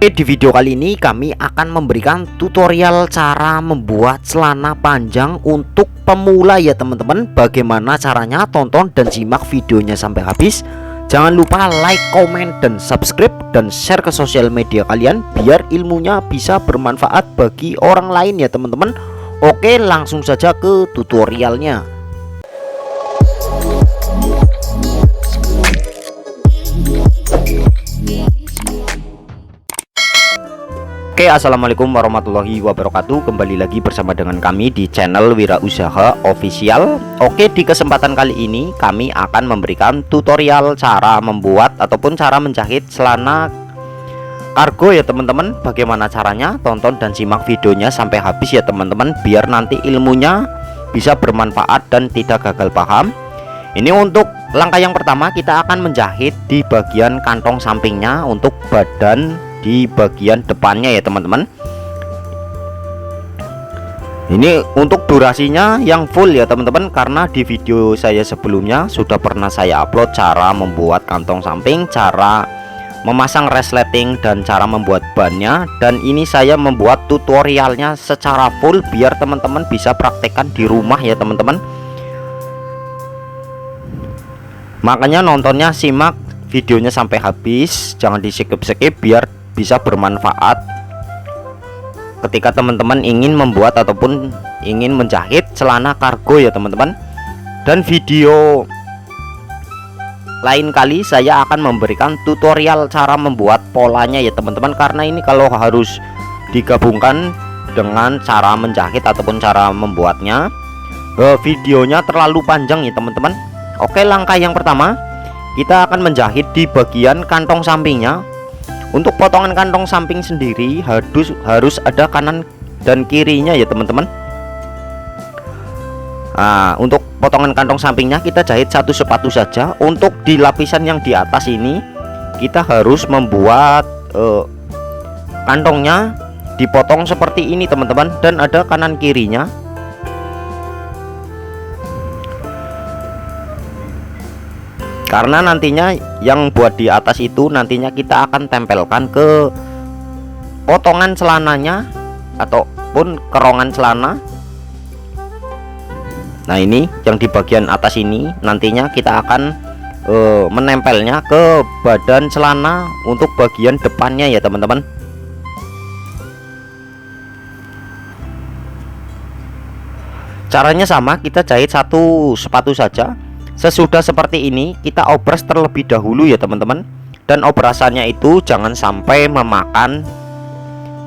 Oke, di video kali ini kami akan memberikan tutorial cara membuat celana panjang untuk pemula ya teman-teman. Bagaimana caranya? Tonton dan simak videonya sampai habis. Jangan lupa like, komen, dan subscribe, dan share ke sosial media kalian biar ilmunya bisa bermanfaat bagi orang lain ya teman-teman. Oke, langsung saja ke tutorialnya. Oke, assalamualaikum warahmatullahi wabarakatuh. Kembali lagi bersama dengan kami di channel Wirausaha Official. Oke, di kesempatan kali ini kami akan memberikan tutorial cara membuat ataupun cara menjahit celana kargo ya teman-teman. Bagaimana caranya? Tonton dan simak videonya sampai habis ya teman-teman, biar nanti ilmunya bisa bermanfaat dan tidak gagal paham. Ini untuk langkah yang pertama, kita akan menjahit di bagian kantong sampingnya untuk badan di bagian depannya ya teman-teman. Ini untuk durasinya yang full ya teman-teman, karena di video saya sebelumnya sudah pernah saya upload cara membuat kantong samping, cara memasang resleting, dan cara membuat bannya. Dan ini saya membuat tutorialnya secara full biar teman-teman bisa praktekkan di rumah ya teman-teman. Makanya nontonnya, simak videonya sampai habis, jangan di skip-skip biar bisa bermanfaat ketika teman-teman ingin membuat ataupun ingin menjahit celana kargo ya teman-teman. Dan video lain kali saya akan memberikan tutorial cara membuat polanya ya teman-teman, karena ini kalau harus digabungkan dengan cara menjahit ataupun cara membuatnya, videonya terlalu panjang ya teman-teman. Oke, langkah yang pertama, kita akan menjahit di bagian kantong sampingnya. Untuk potongan kantong samping sendiri harus ada kanan dan kirinya ya teman-teman. Nah, untuk potongan kantong sampingnya kita jahit satu sepatu saja. Untuk di lapisan yang di atas ini kita harus membuat kantongnya dipotong seperti ini teman-teman, dan ada kanan kirinya. Karena nantinya yang buat di atas itu nantinya kita akan tempelkan ke potongan celananya ataupun kerongan celana. Nah, ini yang di bagian atas ini nantinya kita akan menempelnya ke badan celana untuk bagian depannya ya teman-teman. Caranya sama, kita jahit satu sepatu saja. Sesudah seperti ini kita obras terlebih dahulu ya teman-teman, dan obrasannya itu jangan sampai memakan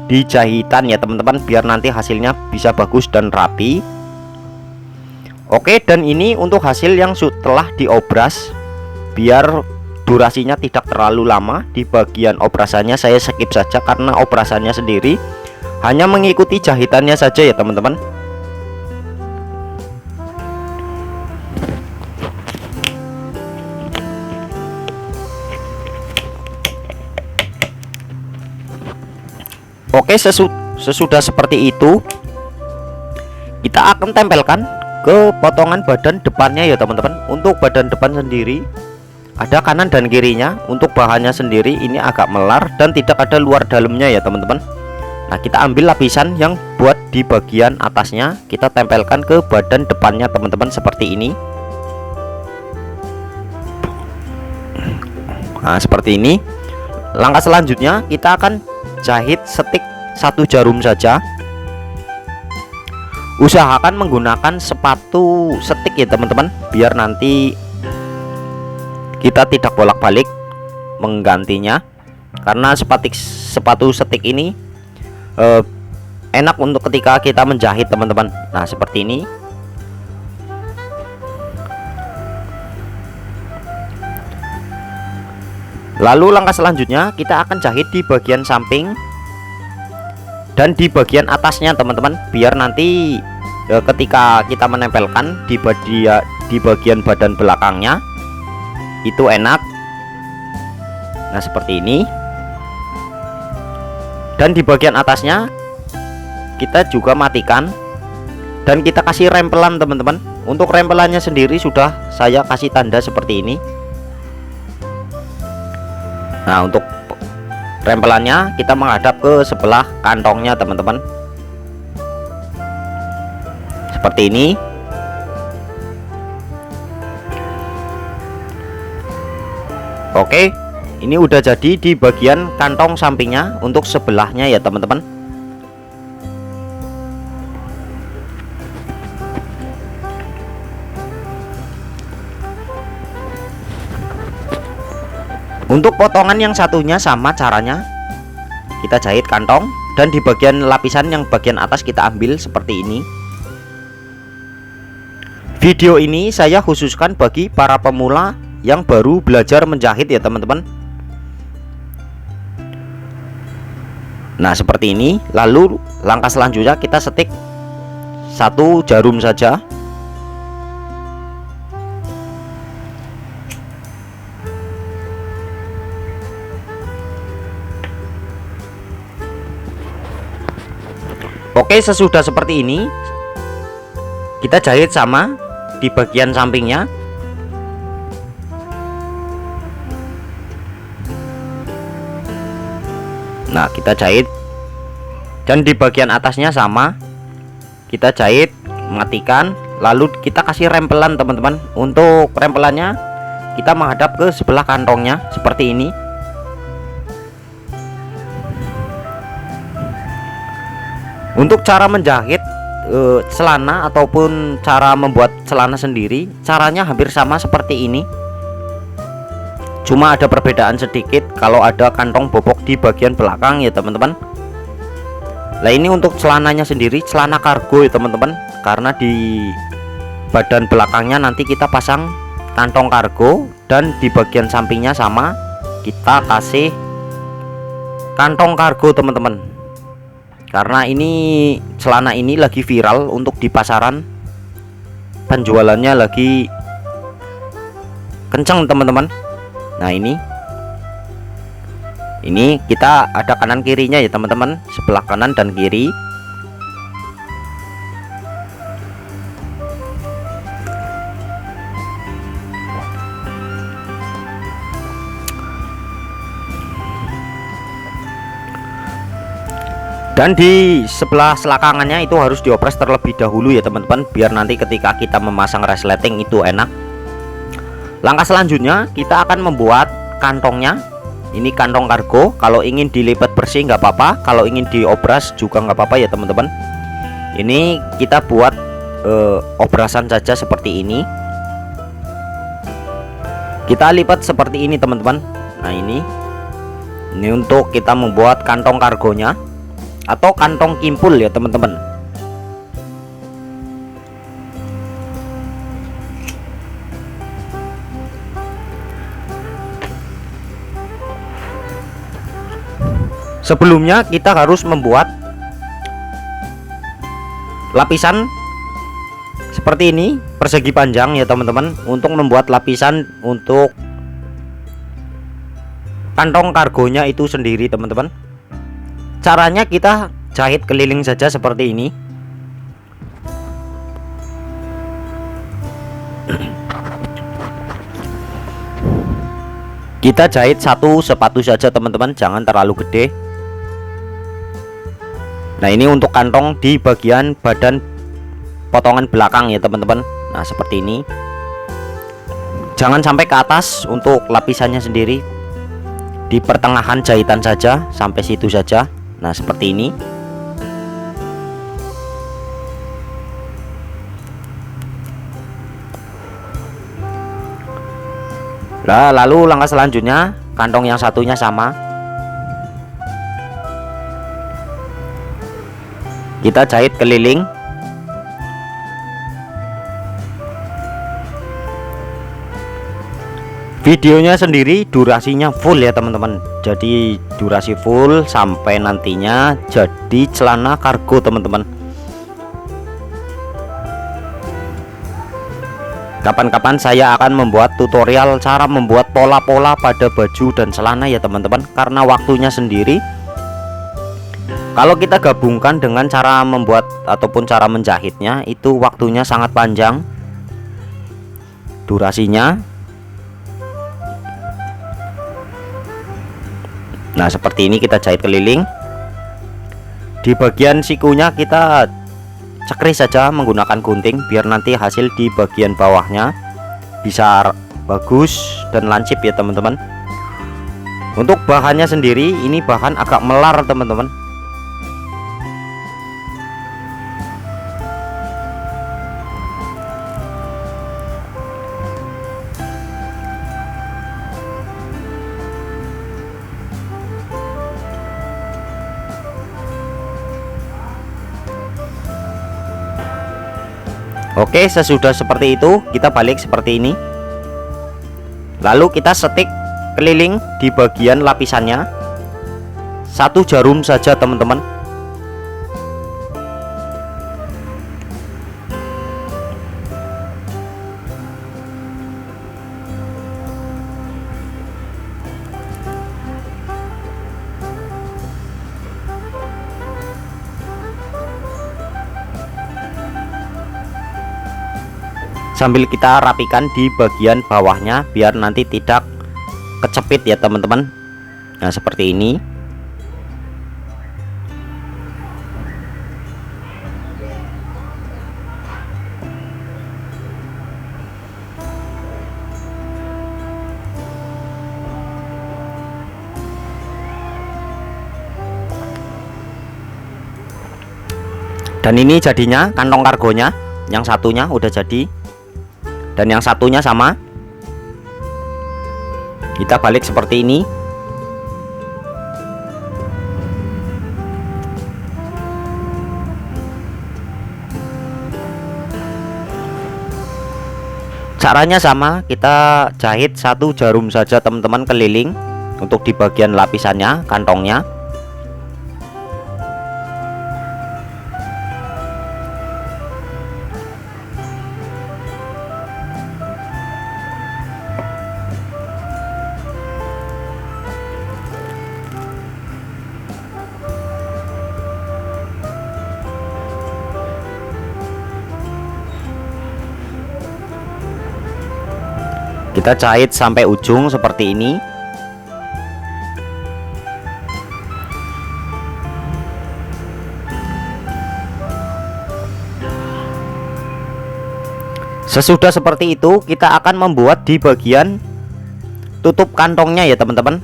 di jahitan ya teman-teman, biar nanti hasilnya bisa bagus dan rapi. Oke, dan ini untuk hasil yang setelah diobras, biar durasinya tidak terlalu lama. Di bagian obrasannya saya skip saja karena obrasannya sendiri hanya mengikuti jahitannya saja ya teman-teman. Oke, sesudah seperti itu kita akan tempelkan ke potongan badan depannya ya teman-teman. Untuk badan depan sendiri ada kanan dan kirinya. Untuk bahannya sendiri ini agak melar dan tidak ada luar dalamnya ya teman-teman. Nah, kita ambil lapisan yang buat di bagian atasnya, kita tempelkan ke badan depannya teman-teman seperti ini. Nah, seperti ini. Langkah selanjutnya kita akan jahit stik satu jarum saja. Usahakan menggunakan sepatu stik ya teman-teman, biar nanti kita tidak bolak-balik menggantinya, karena sepatu stik ini enak untuk ketika kita menjahit teman-teman. Nah, seperti ini. Lalu langkah selanjutnya kita akan jahit di bagian samping dan di bagian atasnya teman-teman, biar nanti ketika kita menempelkan di bagian badan belakangnya itu enak. Nah, seperti ini. Dan di bagian atasnya kita juga matikan dan kita kasih rempelan teman-teman. Untuk rempelannya sendiri sudah saya kasih tanda seperti ini. Nah, untuk rempelannya kita menghadap ke sebelah kantongnya teman-teman, seperti ini. Oke, ini udah jadi di bagian kantong sampingnya untuk sebelahnya ya teman-teman. Untuk potongan yang satunya sama caranya, kita jahit kantong dan di bagian lapisan yang bagian atas kita ambil seperti ini. Video ini saya khususkan bagi para pemula yang baru belajar menjahit ya teman-teman. Nah seperti ini. Lalu langkah selanjutnya kita setik satu jarum saja. Oke, sesudah seperti ini kita jahit sama di bagian sampingnya. Nah kita jahit, dan di bagian atasnya sama kita jahit, matikan. Lalu kita kasih rempelan teman-teman. Untuk rempelannya kita menghadap ke sebelah kantongnya seperti ini. Untuk cara menjahit celana ataupun cara membuat celana sendiri, caranya hampir sama seperti ini. Cuma ada perbedaan sedikit kalau ada kantong bobok di bagian belakang ya teman-teman. Nah ini untuk celananya sendiri, celana kargo ya teman-teman, karena di badan belakangnya nanti kita pasang kantong kargo, dan di bagian sampingnya sama kita kasih kantong kargo teman-teman. Karena ini celana ini lagi viral untuk di pasaran, penjualannya lagi kencang teman-teman. Nah ini kita ada kanan kirinya ya teman-teman, sebelah kanan dan kiri. Dan di sebelah selakangannya itu harus diopres terlebih dahulu ya teman-teman, biar nanti ketika kita memasang resleting itu enak. Langkah selanjutnya kita akan membuat kantongnya. Ini kantong kargo, kalau ingin dilipat bersih nggak apa-apa, kalau ingin diobras juga nggak apa-apa ya teman-teman. Ini kita buat obrasan saja seperti ini. Kita lipat seperti ini teman-teman. Nah ini untuk kita membuat kantong kargonya atau kantong kimpul ya teman-teman. Sebelumnya kita harus membuat lapisan seperti ini, persegi panjang ya teman-teman, untuk membuat lapisan untuk kantong kargonya itu sendiri teman-teman. Caranya kita jahit keliling saja seperti ini. Kita jahit satu sepatu saja teman-teman, jangan terlalu gede. Nah ini untuk kantong di bagian badan potongan belakang ya teman-teman. Nah seperti ini, jangan sampai ke atas. Untuk lapisannya sendiri di pertengahan jahitan saja, sampai situ saja. Nah seperti ini. Nah lalu langkah selanjutnya, kantong yang satunya sama, kita jahit keliling. Videonya sendiri durasinya full ya teman-teman, jadi durasi full sampai nantinya jadi celana kargo teman-teman. Kapan-kapan saya akan membuat tutorial cara membuat pola-pola pada baju dan celana ya teman-teman, karena waktunya sendiri kalau kita gabungkan dengan cara membuat ataupun cara menjahitnya, itu waktunya sangat panjang durasinya. Nah seperti ini kita jahit keliling. Di bagian sikunya kita cekris saja menggunakan gunting biar nanti hasil di bagian bawahnya bisa bagus dan lancip ya teman-teman. Untuk bahannya sendiri ini bahan agak melar teman-teman. Oke, sesudah seperti itu kita balik seperti ini. Lalu kita setik keliling di bagian lapisannya 1 jarum saja teman-teman. Sambil kita rapikan di bagian bawahnya biar nanti tidak kecepit ya teman-teman. Nah seperti ini. Dan ini jadinya kantong kargonya. Yang satunya udah jadi dan yang satunya sama. Kita balik seperti ini. Caranya sama, kita jahit 1 jarum saja teman-teman keliling untuk di bagian lapisannya, kantongnya. Kita jahit sampai ujung seperti ini. Sesudah seperti itu kita akan membuat di bagian tutup kantongnya ya teman-teman.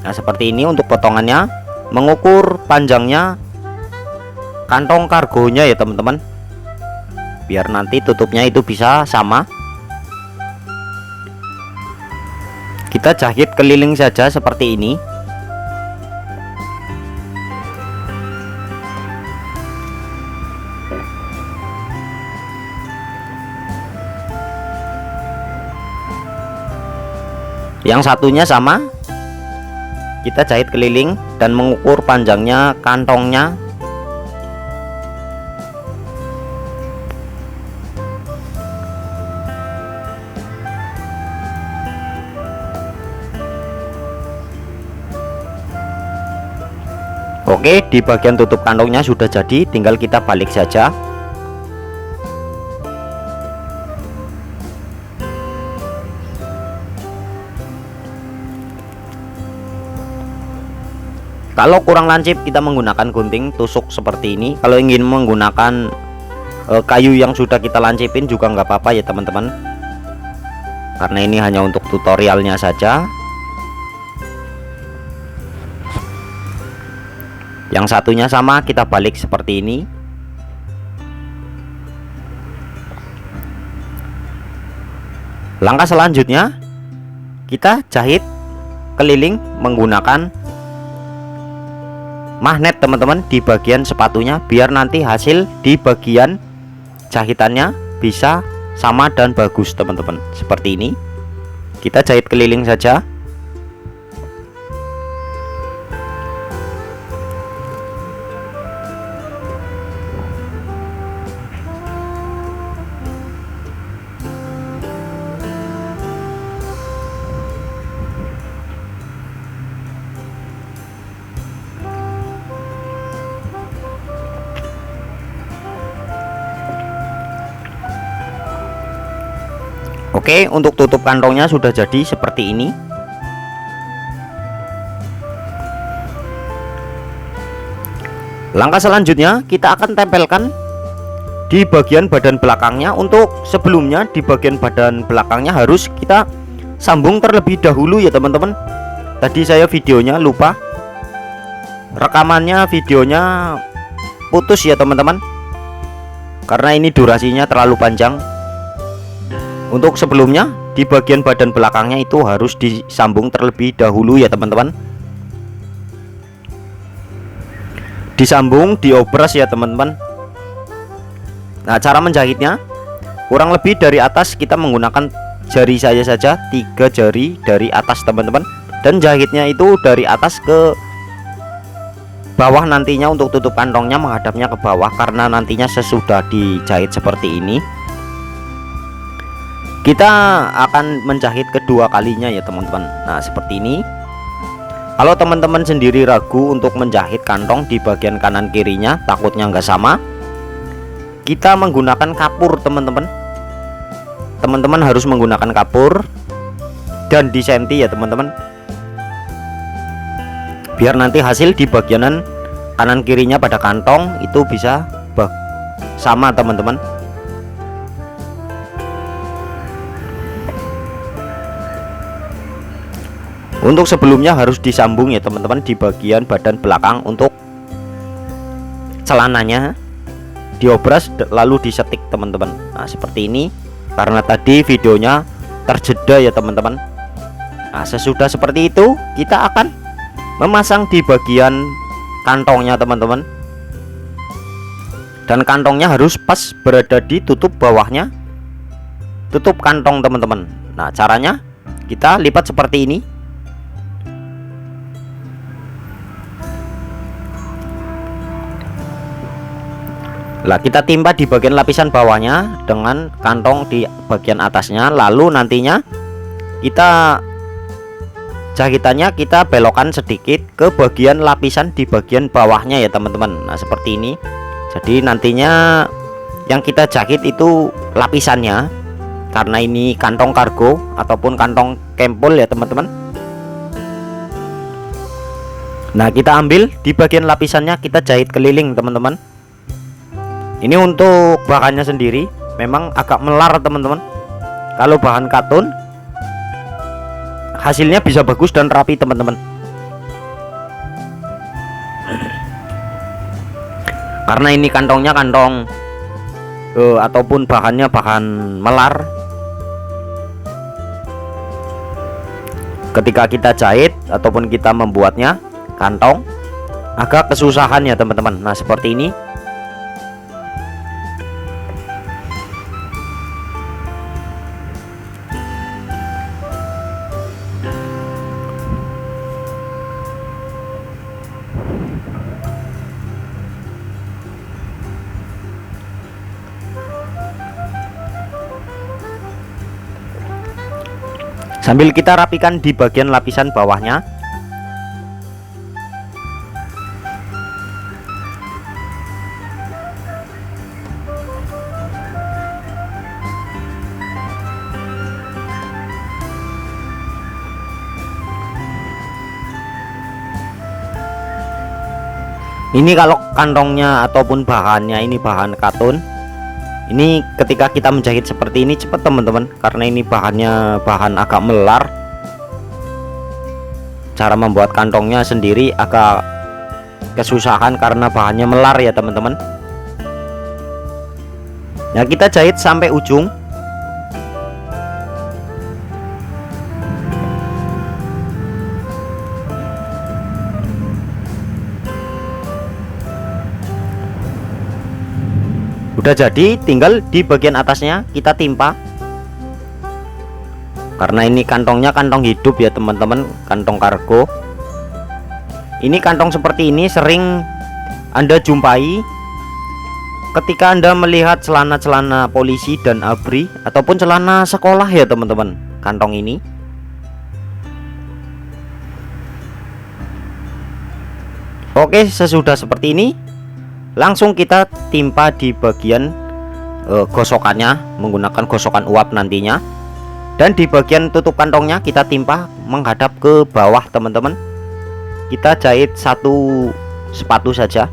Nah seperti ini untuk potongannya, mengukur panjangnya kantong kargonya ya teman-teman, biar nanti tutupnya itu bisa sama. Kita jahit keliling saja seperti ini. Yang satunya sama, kita jahit keliling dan mengukur panjangnya kantongnya. Oke, di bagian tutup kantongnya sudah jadi, tinggal kita balik saja. Kalau kurang lancip kita menggunakan gunting tusuk seperti ini. Kalau ingin menggunakan kayu yang sudah kita lancipin juga nggak apa-apa ya teman-teman, karena ini hanya untuk tutorialnya saja. Yang satunya sama, kita balik seperti ini. Langkah selanjutnya kita jahit keliling menggunakan magnet teman-teman di bagian sepatunya, biar nanti hasil di bagian jahitannya bisa sama dan bagus teman-teman. Seperti ini kita jahit keliling saja. Oke, untuk tutup kantongnya sudah jadi seperti ini. Langkah selanjutnya kita akan tempelkan di bagian badan belakangnya. Untuk sebelumnya di bagian badan belakangnya harus kita sambung terlebih dahulu ya teman-teman. Tadi saya videonya lupa, rekamannya videonya putus ya teman-teman, karena ini durasinya terlalu panjang. Untuk sebelumnya di bagian badan belakangnya itu harus disambung terlebih dahulu ya teman-teman. Disambung, diobras ya teman-teman. Nah, cara menjahitnya kurang lebih dari atas kita menggunakan jari saya saja, 3 jari dari atas teman-teman, dan jahitnya itu dari atas ke bawah nantinya. Untuk tutup kantongnya menghadapnya ke bawah, karena nantinya sesudah dijahit seperti ini kita akan menjahit kedua kalinya ya teman-teman. Nah, seperti ini. Kalau teman-teman sendiri ragu untuk menjahit kantong di bagian kanan kirinya, takutnya nggak sama, kita menggunakan kapur teman-teman. Teman-teman harus menggunakan kapur dan disenti ya teman-teman, biar nanti hasil di bagian kanan kirinya pada kantong itu bisa sama teman-teman. Untuk sebelumnya harus disambung ya teman-teman di bagian badan belakang. Untuk celananya diobras lalu disetik teman-teman. Nah, seperti ini, karena tadi videonya terjeda ya teman-teman. Nah, sesudah seperti itu kita akan memasang di bagian kantongnya teman-teman, dan kantongnya harus pas berada di tutup bawahnya, tutup kantong teman-teman. Nah, caranya kita lipat seperti ini. Lah, kita timpa di bagian lapisan bawahnya dengan kantong di bagian atasnya, lalu nantinya kita jahitannya kita belokkan sedikit ke bagian lapisan di bagian bawahnya ya teman-teman. Nah, seperti ini. Jadi nantinya yang kita jahit itu lapisannya, karena ini kantong kargo ataupun kantong kempul ya teman-teman. Nah, kita ambil di bagian lapisannya, kita jahit keliling teman-teman. Ini untuk bahannya sendiri memang agak melar teman-teman. Kalau bahan katun hasilnya bisa bagus dan rapi teman-teman, karena ini kantongnya kantong ataupun bahannya bahan melar. Ketika kita jahit ataupun kita membuatnya kantong agak kesusahan ya teman-teman. Nah, seperti ini. Sambil kita rapikan di bagian lapisan bawahnya. Ini kalau kantongnya ataupun bahannya ini bahan katun, ini ketika kita menjahit seperti ini cepat teman-teman, karena ini bahannya bahan agak melar. Cara membuat kantongnya sendiri agak kesusahan karena bahannya melar ya teman-teman. Nah, kita jahit sampai ujung. Udah jadi, tinggal di bagian atasnya kita timpa. Karena ini kantongnya kantong hidup ya teman-teman, kantong kargo. Ini kantong seperti ini sering Anda jumpai ketika Anda melihat celana-celana polisi dan ABRI ataupun celana sekolah ya teman-teman, kantong ini. Oke, sesudah seperti ini langsung kita timpa di bagian gosokannya menggunakan gosokan uap nantinya, dan di bagian tutup kantongnya kita timpa menghadap ke bawah teman-teman. Kita jahit satu sepatu saja.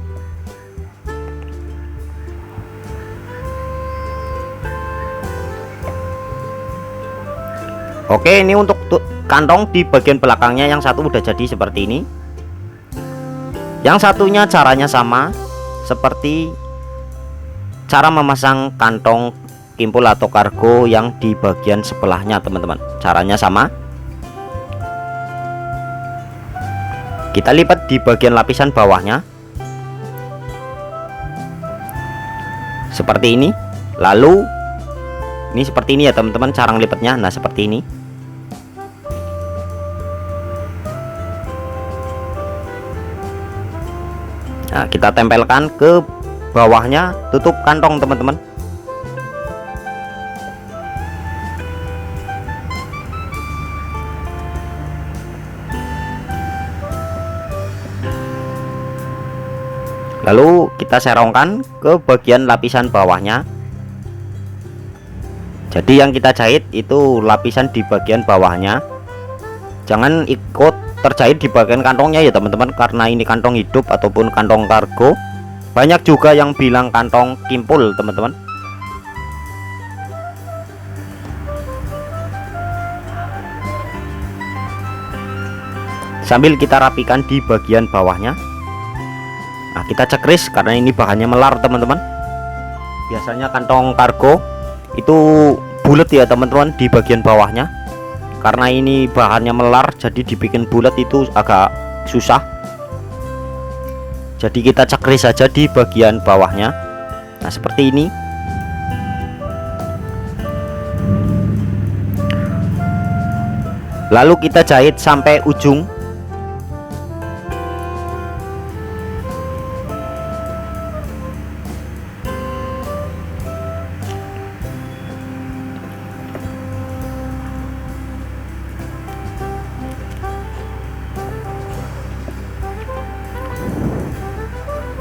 Oke, ini untuk kantong di bagian belakangnya yang satu udah jadi seperti ini. Yang satunya caranya sama seperti cara memasang kantong kimpul atau kargo yang di bagian sebelahnya teman-teman. Caranya sama. Kita lipat di bagian lapisan bawahnya seperti ini. Lalu ini seperti ini ya teman-teman cara ngelipatnya. Nah seperti ini. Nah, kita tempelkan ke bawahnya tutup kantong teman-teman. Lalu kita serongkan ke bagian lapisan bawahnya. Jadi yang kita jahit itu lapisan di bagian bawahnya. Jangan ikut terjahit di bagian kantongnya ya teman-teman, karena ini kantong hidup ataupun kantong kargo. Banyak juga yang bilang kantong kimpul teman-teman. Sambil kita rapikan di bagian bawahnya. Nah kita cekris karena ini bahannya melar teman-teman. Biasanya kantong kargo itu bulat ya teman-teman di bagian bawahnya. Karena ini bahannya melar jadi dibikin bulat itu agak susah. Jadi kita cekris saja di bagian bawahnya. Nah seperti ini. Lalu kita jahit sampai ujung.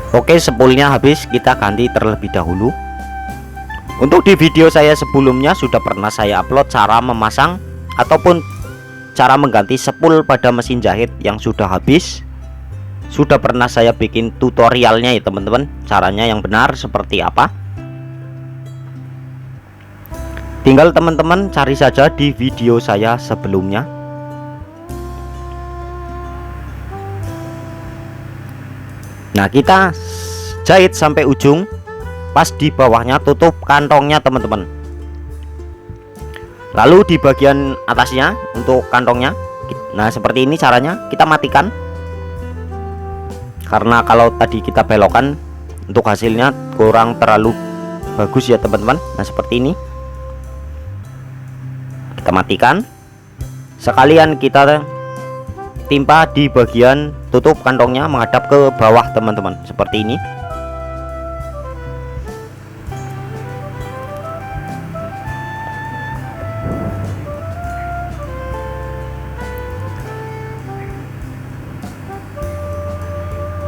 Oke, spoolnya habis, kita ganti terlebih dahulu. Untuk di video saya sebelumnya sudah pernah saya upload cara memasang ataupun cara mengganti spool pada mesin jahit yang sudah habis. Sudah pernah saya bikin tutorialnya ya teman-teman, caranya yang benar seperti apa. Tinggal teman-teman cari saja di video saya sebelumnya. Nah kita jahit sampai ujung, pas di bawahnya tutup kantongnya teman-teman. Lalu di bagian atasnya untuk kantongnya, nah seperti ini caranya. Kita matikan, karena kalau tadi kita belokkan untuk hasilnya kurang terlalu bagus ya teman-teman. Nah seperti ini kita matikan. Sekalian kita timpa di bagian tutup kantongnya menghadap ke bawah teman-teman, seperti ini.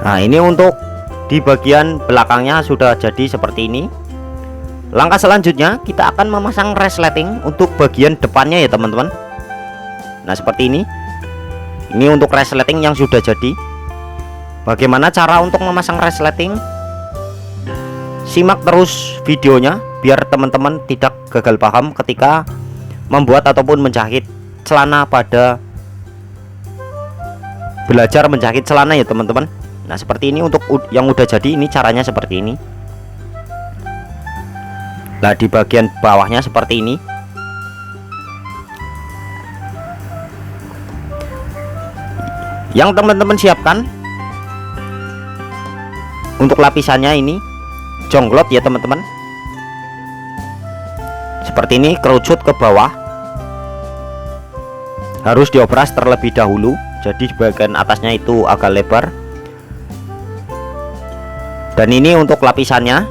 Nah ini untuk di bagian belakangnya sudah jadi seperti ini. Langkah selanjutnya kita akan memasang resleting untuk bagian depannya ya teman-teman. Nah seperti ini. Ini untuk resleting yang sudah jadi. Bagaimana cara untuk memasang resleting? Simak terus videonya biar teman-teman tidak gagal paham ketika membuat ataupun menjahit celana pada belajar menjahit celana ya teman-teman. Nah seperti ini untuk yang udah jadi, ini caranya seperti ini. Nah di bagian bawahnya seperti ini. Yang teman-teman siapkan untuk lapisannya ini jonglot ya teman-teman. Seperti ini, kerucut ke bawah. Harus diobras terlebih dahulu, jadi bagian atasnya itu agak lebar. Dan ini untuk lapisannya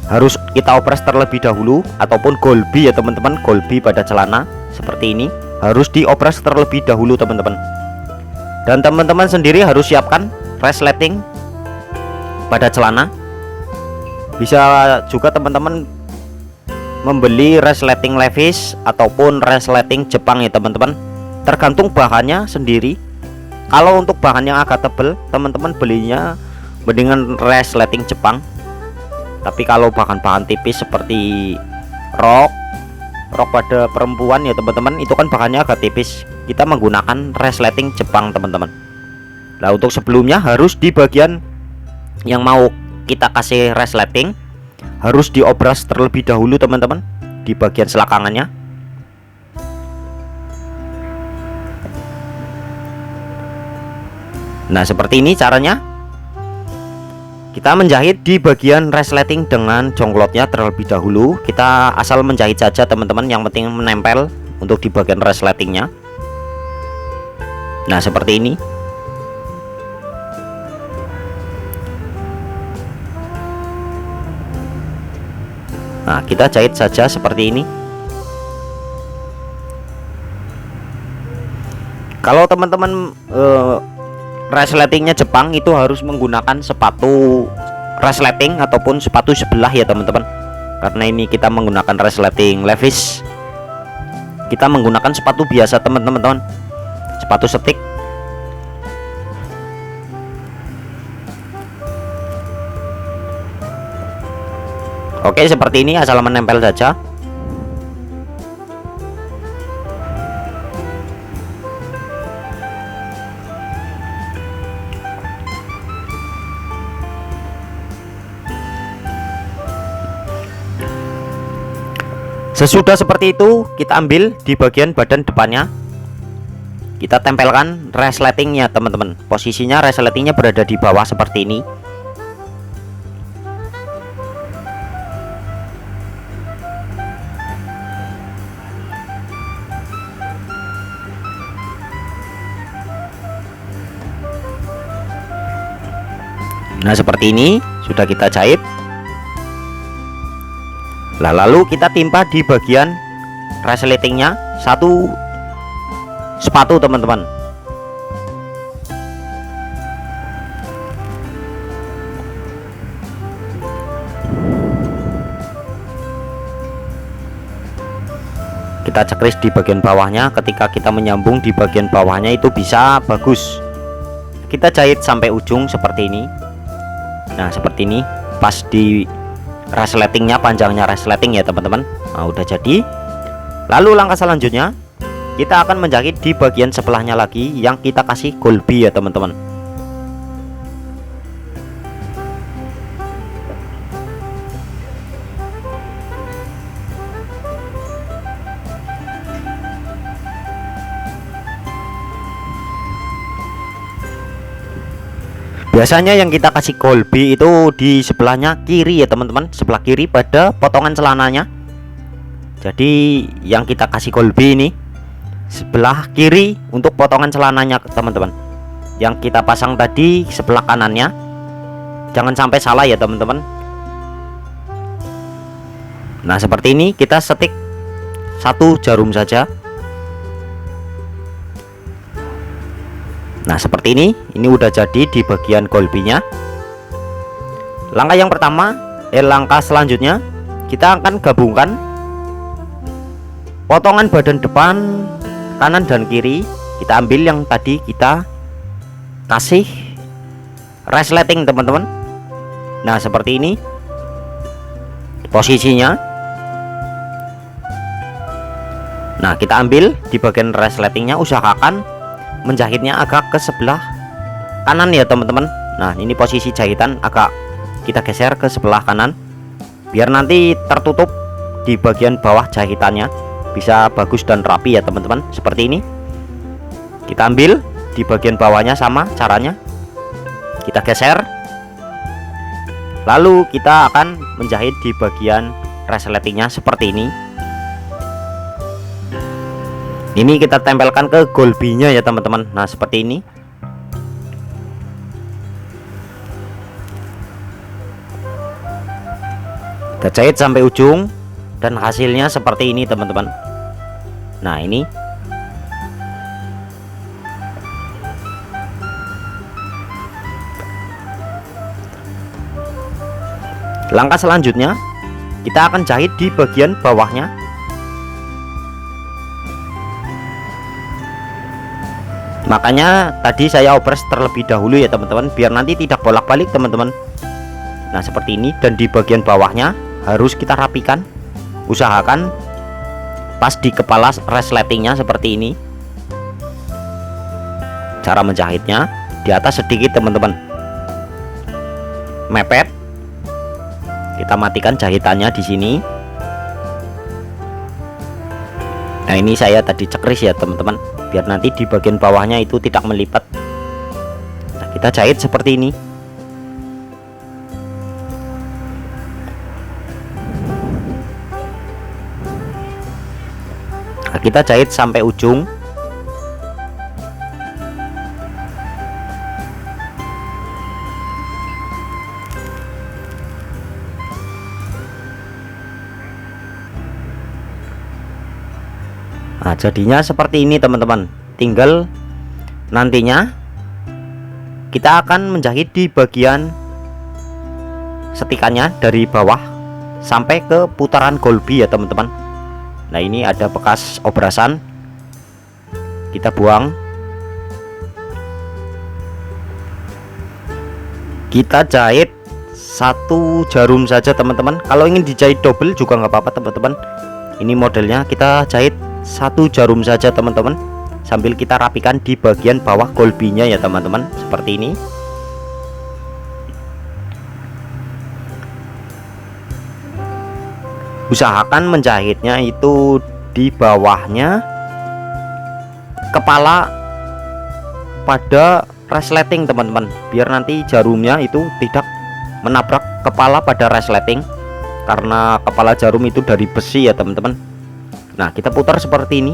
harus kita obras terlebih dahulu, ataupun golbi ya teman-teman, golbi pada celana seperti ini harus diobras terlebih dahulu teman-teman. Dan teman-teman sendiri harus siapkan resleting pada celana. Bisa juga teman-teman membeli resleting Levi's ataupun resleting Jepang ya teman-teman, tergantung bahannya sendiri. Kalau untuk bahan yang agak tebal, teman-teman belinya mendingan resleting Jepang. Tapi kalau bahan-bahan tipis seperti rok rok pada perempuan ya teman-teman, itu kan bahannya agak tipis. Kita menggunakan resleting Jepang teman-teman. Nah untuk sebelumnya harus di bagian yang mau kita kasih resleting harus diobras terlebih dahulu teman-teman, di bagian selakangannya. Nah seperti ini caranya. Kita menjahit di bagian resleting dengan jongklotnya terlebih dahulu. Kita asal menjahit saja teman-teman, yang penting menempel untuk di bagian resletingnya. Nah seperti ini. Nah kita jahit saja seperti ini. Kalau teman-teman resletingnya Jepang itu harus menggunakan sepatu resleting ataupun sepatu sebelah ya teman-teman. Karena ini kita menggunakan resleting Levi's, kita menggunakan sepatu biasa teman-teman, sepatu setik. Oke seperti ini, asal menempel saja. Sesudah seperti itu, kita ambil di bagian badan depannya, kita tempelkan resletingnya teman-teman. Posisinya resletingnya berada di bawah seperti ini. Nah seperti ini sudah kita jahit. Nah, lalu kita timpa di bagian resletingnya satu sepatu teman-teman. Kita cekris di bagian bawahnya. Ketika kita menyambung di bagian bawahnya itu bisa bagus. Kita jahit sampai ujung seperti ini. Nah seperti ini, pas di resletingnya, panjangnya resleting ya teman-teman. Nah udah jadi. Lalu langkah selanjutnya kita akan menjahit di bagian sebelahnya lagi yang kita kasih golbi ya teman-teman. Biasanya yang kita kasih golbi itu di sebelahnya kiri ya teman-teman, sebelah kiri pada potongan celananya. Jadi yang kita kasih golbi ini sebelah kiri untuk potongan celananya teman-teman. Yang kita pasang tadi sebelah kanannya. Jangan sampai salah ya teman-teman. Nah seperti ini, kita setik satu jarum saja. Nah seperti ini udah jadi di bagian golbinya. Langkah yang pertama, langkah selanjutnya kita akan gabungkan potongan badan depan kanan dan kiri. Kita ambil yang tadi kita kasih resleting teman-teman. Nah seperti ini posisinya. Nah kita ambil di bagian resletingnya, usahakan menjahitnya agak ke sebelah kanan ya teman-teman. Nah ini posisi jahitan agak kita geser ke sebelah kanan biar nanti tertutup di bagian bawah jahitannya, bisa bagus dan rapi ya teman-teman. Seperti ini kita ambil di bagian bawahnya, sama caranya kita geser. Lalu kita akan menjahit di bagian resletingnya seperti ini. Ini kita tempelkan ke golbinya ya teman-teman. Nah seperti ini. Kita jahit sampai ujung dan hasilnya seperti ini teman-teman. Nah ini. Langkah selanjutnya kita akan jahit di bagian bawahnya. Makanya tadi saya obras terlebih dahulu ya teman-teman, biar nanti tidak bolak-balik teman-teman. Nah seperti ini, dan di bagian bawahnya harus kita rapikan. Usahakan pas di kepala resletingnya seperti ini. Cara menjahitnya di atas sedikit teman-teman, mepet. Kita matikan jahitannya di sini. Nah, ini saya tadi cekris ya teman-teman, biar nanti di bagian bawahnya itu tidak melipat. Nah, kita jahit seperti ini. Nah, kita jahit sampai ujung. Nah, jadinya seperti ini teman-teman. Tinggal nantinya kita akan menjahit di bagian setikannya dari bawah sampai ke putaran golbi ya teman-teman. Nah, ini ada bekas obrasan, kita buang. Kita jahit satu jarum saja teman-teman. Kalau ingin dijahit double juga nggak apa-apa teman-teman. Ini modelnya kita jahit satu jarum saja teman-teman, sambil kita rapikan di bagian bawah golbinya ya teman-teman, seperti ini. Usahakan menjahitnya itu di bawahnya kepala pada resleting teman-teman, biar nanti jarumnya itu tidak menabrak kepala pada resleting, karena kepala jarum itu dari besi ya teman-teman. Nah, kita putar seperti ini.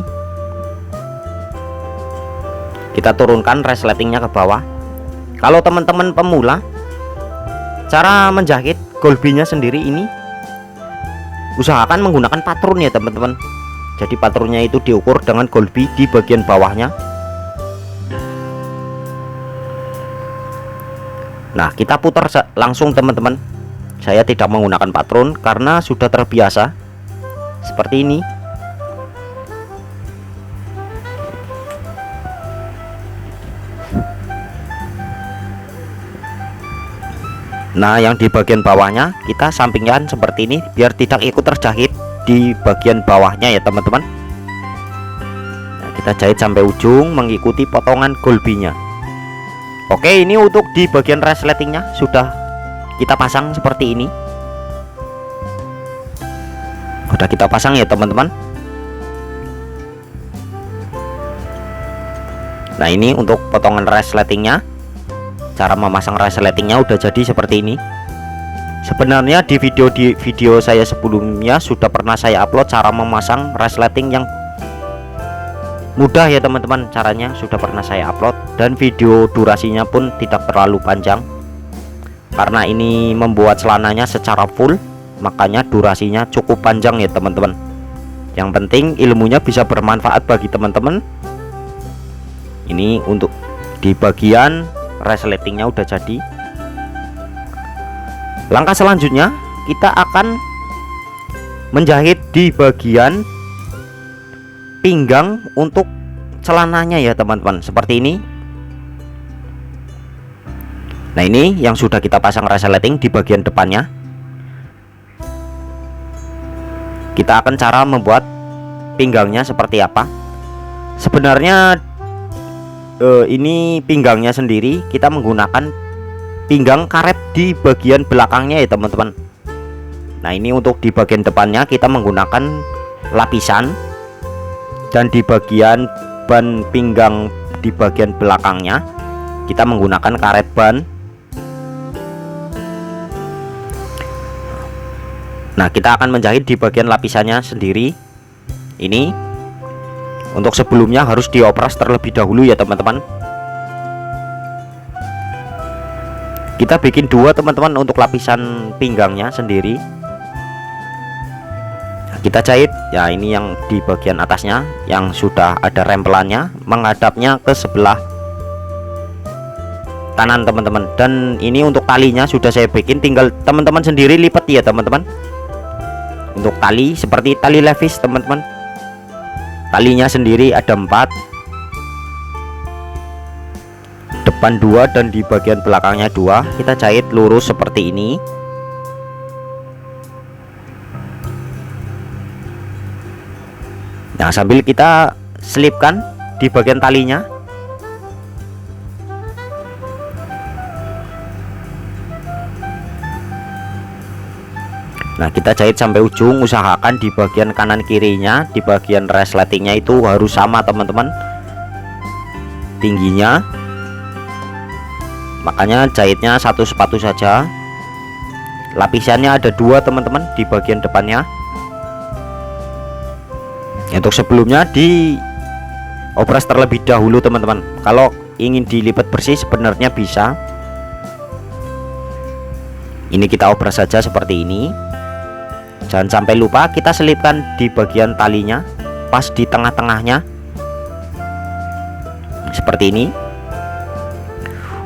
Kita turunkan resletingnya ke bawah. Kalau teman-teman pemula, cara menjahit golbinya sendiri ini usahakan menggunakan patron ya teman-teman. Jadi patronnya itu diukur dengan golbi di bagian bawahnya. Nah, kita putar langsung teman-teman. Saya tidak menggunakan patron karena sudah terbiasa seperti ini. Nah, yang di bagian bawahnya kita sampingkan seperti ini biar tidak ikut terjahit di bagian bawahnya ya teman-teman. Nah, kita jahit sampai ujung mengikuti potongan golbinya. Oke, ini untuk di bagian resletingnya sudah kita pasang seperti ini. Udah kita pasang ya teman-teman. Nah, ini untuk potongan resletingnya. Cara memasang resletingnya udah jadi seperti ini. Sebenarnya di video saya sebelumnya sudah pernah saya upload cara memasang resleting yang mudah ya teman-teman. Caranya sudah pernah saya upload, dan video durasinya pun tidak terlalu panjang. Karena ini membuat celananya secara full, makanya durasinya cukup panjang ya teman-teman. Yang penting ilmunya bisa bermanfaat bagi teman-teman. Ini untuk di bagian resletingnya udah jadi. Langkah selanjutnya kita akan menjahit di bagian pinggang untuk celananya ya teman-teman, seperti ini. Nah, ini yang sudah kita pasang resleting di bagian depannya. Kita akan cara membuat pinggangnya seperti apa. Sebenarnya ini pinggangnya sendiri kita menggunakan pinggang karet di bagian belakangnya ya teman-teman. Nah, ini untuk di bagian depannya kita menggunakan lapisan, dan di bagian ban pinggang di bagian belakangnya kita menggunakan karet ban. Nah, kita akan menjahit di bagian lapisannya sendiri. Ini untuk sebelumnya harus diopras terlebih dahulu ya teman-teman. Kita bikin dua teman-teman untuk lapisan pinggangnya sendiri. Nah, kita jahit ya, ini yang di bagian atasnya yang sudah ada rempelannya, menghadapnya ke sebelah kanan teman-teman. Dan ini untuk talinya sudah saya bikin, tinggal teman-teman sendiri lipat ya teman-teman. Untuk tali seperti tali levis teman-teman, talinya sendiri ada 4, depan 2 dan di bagian belakangnya 2. Kita jahit lurus seperti ini. Nah, sambil kita selipkan di bagian talinya. Nah, kita jahit sampai ujung, usahakan di bagian kanan kirinya, di bagian resletingnya itu harus sama teman-teman tingginya. Makanya jahitnya satu sepatu saja. Lapisannya ada dua teman-teman di bagian depannya. Untuk sebelumnya di obras terlebih dahulu teman-teman. Kalau ingin dilipat bersih sebenarnya bisa. Ini kita obras saja seperti ini. Jangan sampai lupa kita selipkan di bagian talinya, pas di tengah-tengahnya seperti ini.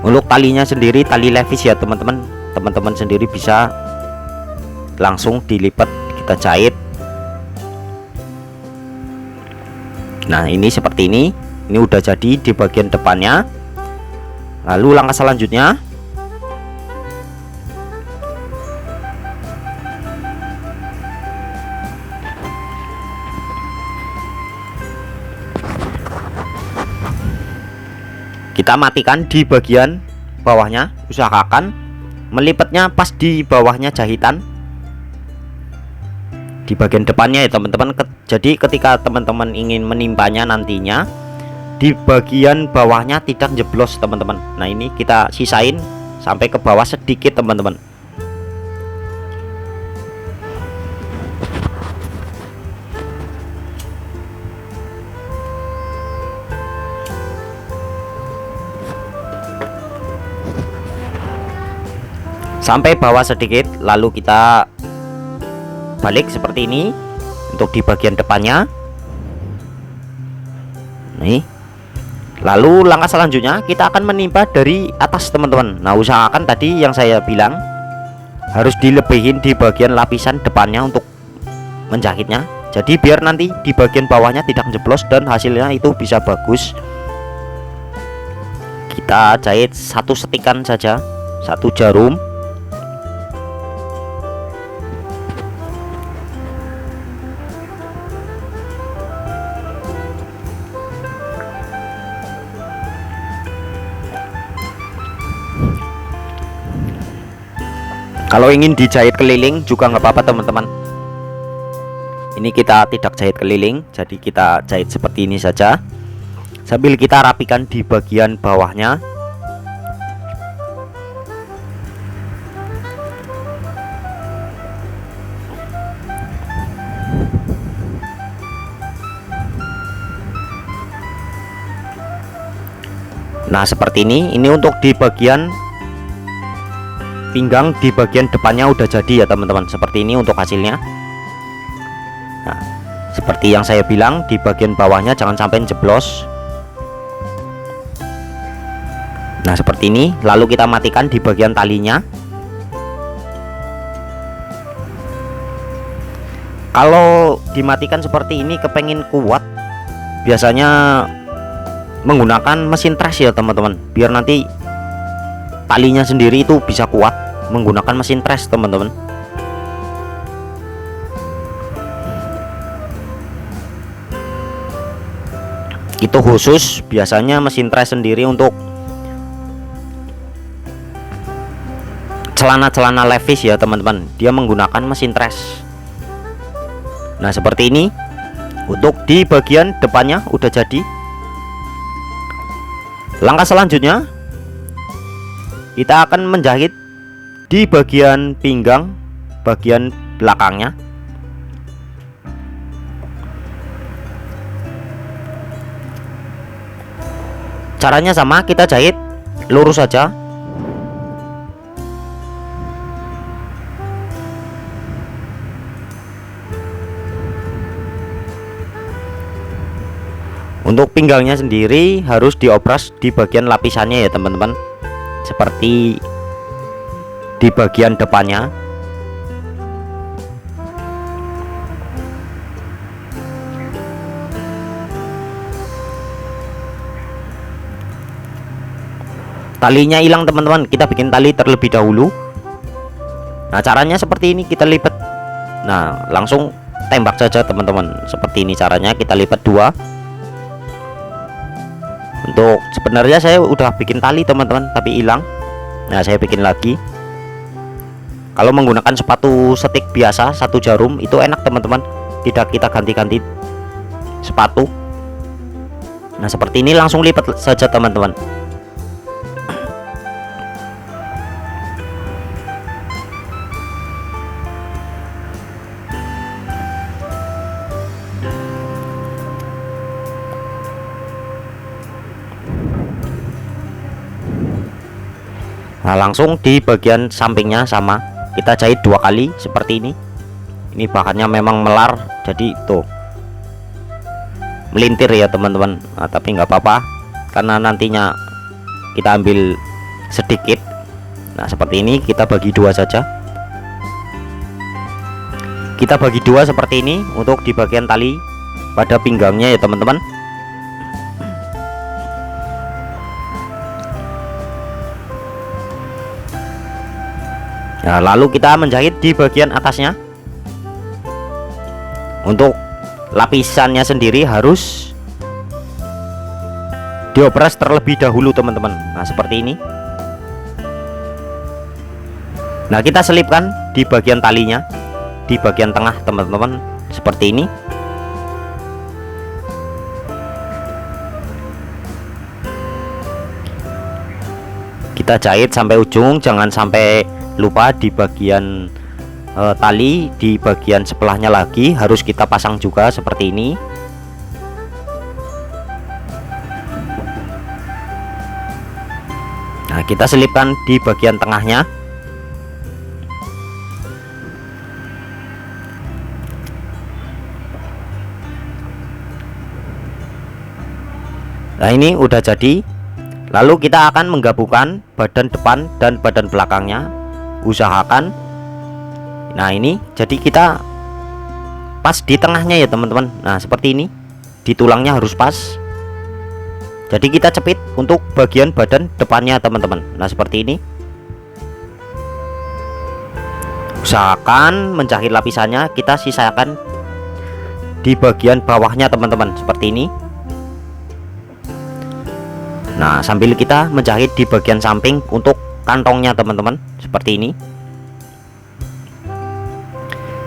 Untuk talinya sendiri tali levis ya teman-teman. Teman-teman sendiri bisa langsung dilipat, kita jahit. Nah, ini seperti ini. Ini udah jadi di bagian depannya. Lalu langkah selanjutnya, kita matikan di bagian bawahnya. Usahakan melipatnya pas di bawahnya jahitan, di bagian depannya ya teman-teman. Jadi ketika teman-teman ingin menimpanya nantinya, di bagian bawahnya tidak jeblos teman-teman. Nah, ini kita sisain sampai ke bawah sedikit teman-teman. Sampai bawah sedikit, lalu kita balik seperti ini untuk di bagian depannya. Nih. Lalu langkah selanjutnya kita akan menimpa dari atas teman-teman. Nah, usahakan tadi yang saya bilang harus dilebihin di bagian lapisan depannya untuk menjahitnya. Jadi biar nanti di bagian bawahnya tidak jeblos dan hasilnya itu bisa bagus. Kita jahit satu setikan saja, satu jarum. Kalau ingin dijahit keliling juga nggak apa-apa teman-teman. Ini kita tidak jahit keliling, jadi kita jahit seperti ini saja. Sambil kita rapikan di bagian bawahnya. Nah, seperti ini. Ini untuk di bagian pinggang, di bagian depannya udah jadi ya teman-teman. Seperti ini untuk hasilnya. Nah, seperti yang saya bilang, di bagian bawahnya jangan sampai jeblos. Nah, seperti ini. Lalu kita matikan di bagian talinya. Kalau dimatikan seperti ini kepengen kuat, biasanya menggunakan mesin trash ya teman-teman, biar nanti talinya sendiri itu bisa kuat menggunakan mesin trash teman-teman. Itu khusus biasanya mesin trash sendiri untuk celana-celana levis ya teman-teman, dia menggunakan mesin trash. Nah, seperti ini. Untuk di bagian depannya udah jadi. Langkah selanjutnya kita akan menjahit di bagian pinggang, bagian belakangnya. Caranya sama, kita jahit lurus saja. Untuk pinggangnya sendiri harus diopras di bagian lapisannya ya teman-teman, seperti di bagian depannya. Talinya hilang teman-teman, kita bikin tali terlebih dahulu. Nah, caranya seperti ini, kita lipat. Nah, langsung tembak saja teman-teman. Seperti ini caranya, kita lipat 2. Untuk sebenarnya saya udah bikin tali teman-teman, tapi hilang. Nah, saya bikin lagi. Kalau menggunakan sepatu stik biasa 1 jarum itu enak teman-teman, tidak kita ganti-ganti sepatu. Nah, seperti ini langsung lipat saja teman-teman. Nah, langsung di bagian sampingnya sama, kita jahit 2 kali seperti ini. Ini bahannya memang melar, jadi tuh melintir ya teman-teman. Nah, tapi nggak apa-apa karena nantinya kita ambil sedikit. Nah, seperti ini kita bagi 2 saja. Kita bagi 2 seperti ini untuk di bagian tali pada pinggangnya ya teman-teman. Nah, lalu kita menjahit di bagian atasnya. Untuk lapisannya sendiri harus diopres terlebih dahulu teman-teman. Nah, seperti ini. Nah, kita selipkan di bagian talinya, di bagian tengah teman-teman, seperti ini. Kita jahit sampai ujung, jangan sampai lupa di bagian tali di bagian sebelahnya lagi harus kita pasang juga seperti ini. Nah, kita selipkan di bagian tengahnya. Nah, ini udah jadi. Lalu kita akan menggabungkan badan depan dan badan belakangnya. Usahakan, nah ini jadi kita pas di tengahnya ya teman-teman. Nah, seperti ini, di tulangnya harus pas. Jadi kita cepit untuk bagian badan depannya teman-teman. Nah, seperti ini. Usahakan menjahit lapisannya, kita sisakan di bagian bawahnya teman-teman, seperti ini. Nah, sambil kita menjahit di bagian samping untuk kantongnya teman-teman, seperti ini.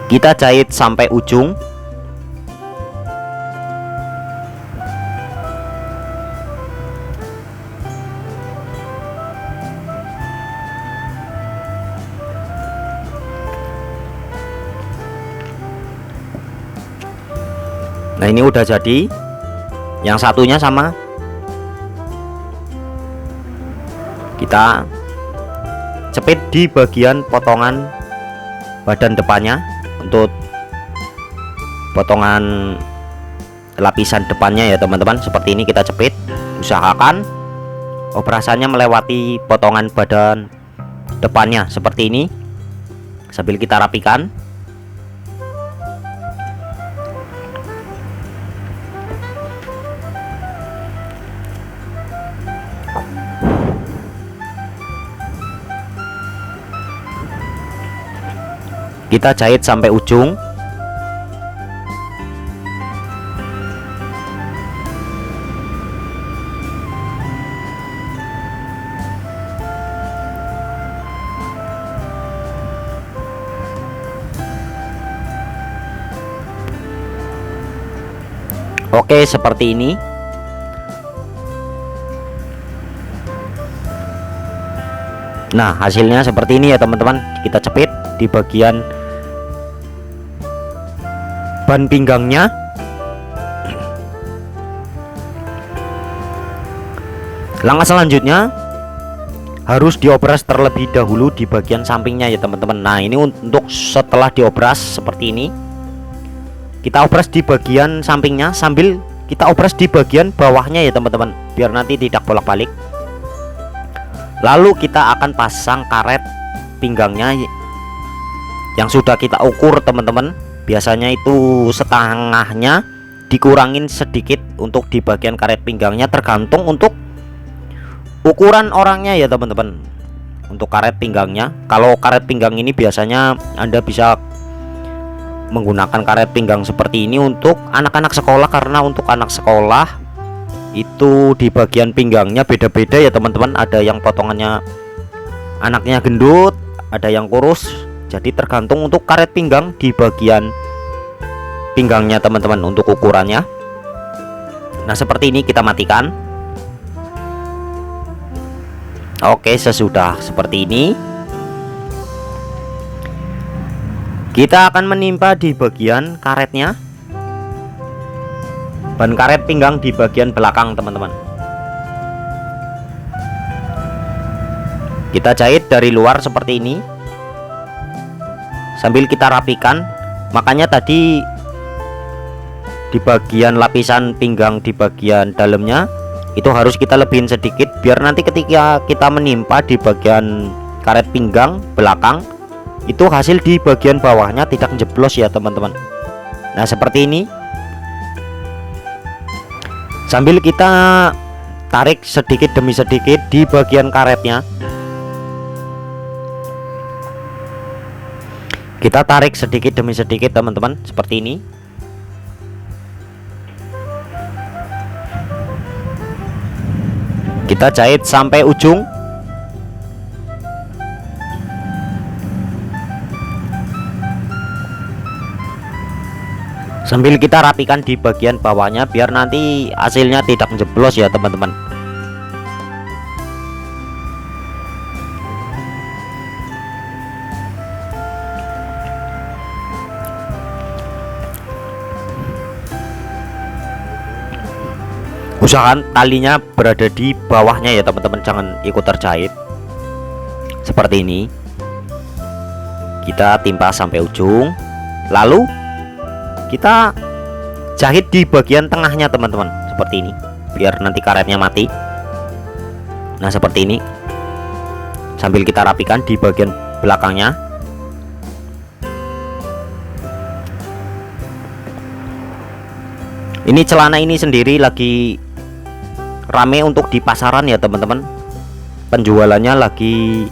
Kita jahit sampai ujung. Nah, ini udah jadi. Yang satunya sama. Kita cepit di bagian potongan badan depannya. Untuk potongan lapisan depannya ya teman-teman, seperti ini kita cepit. Usahakan operasannya melewati potongan badan depannya seperti ini, sambil kita rapikan. Kita jahit sampai ujung. Oke, seperti ini. Nah, hasilnya seperti ini ya teman-teman. Kita cepit di bagian ban pinggangnya. Langkah selanjutnya harus diopres terlebih dahulu di bagian sampingnya ya teman-teman. Nah, ini untuk setelah diopres seperti ini, kita opres di bagian sampingnya sambil kita opres di bagian bawahnya ya teman-teman, biar nanti tidak bolak-balik. Lalu kita akan pasang karet pinggangnya yang sudah kita ukur teman-teman. Biasanya itu setengahnya, dikurangin sedikit untuk di bagian karet pinggangnya, tergantung untuk ukuran orangnya ya teman-teman. Untuk karet pinggangnya, kalau karet pinggang ini biasanya Anda bisa menggunakan karet pinggang seperti ini untuk anak-anak sekolah, karena untuk anak sekolah itu di bagian pinggangnya beda-beda ya teman-teman. Ada yang potongannya anaknya gendut, ada yang kurus, jadi tergantung untuk karet pinggang di bagian pinggangnya teman-teman untuk ukurannya. Nah seperti ini kita matikan. Oke, sesudah seperti ini kita akan menimpa di bagian karetnya, ban karet pinggang di bagian belakang teman-teman. Kita jahit dari luar seperti ini sambil kita rapikan. Makanya tadi di bagian lapisan pinggang di bagian dalamnya itu harus kita lebihin sedikit, biar nanti ketika kita menimpa di bagian karet pinggang belakang itu hasil di bagian bawahnya tidak jeblos ya teman-teman. Nah seperti ini sambil kita tarik sedikit demi sedikit di bagian karetnya. Kita tarik sedikit demi sedikit teman-teman seperti ini. Kita jahit sampai ujung. Sambil kita rapikan di bagian bawahnya biar nanti hasilnya tidak jeblos ya teman-teman. Usahakan talinya berada di bawahnya ya teman-teman, jangan ikut terjahit. Seperti ini kita timpa sampai ujung, lalu kita jahit di bagian tengahnya teman-teman seperti ini biar nanti karetnya mati. Nah seperti ini sambil kita rapikan di bagian belakangnya. Ini celana ini sendiri lagi rame untuk di pasaran ya teman-teman, penjualannya lagi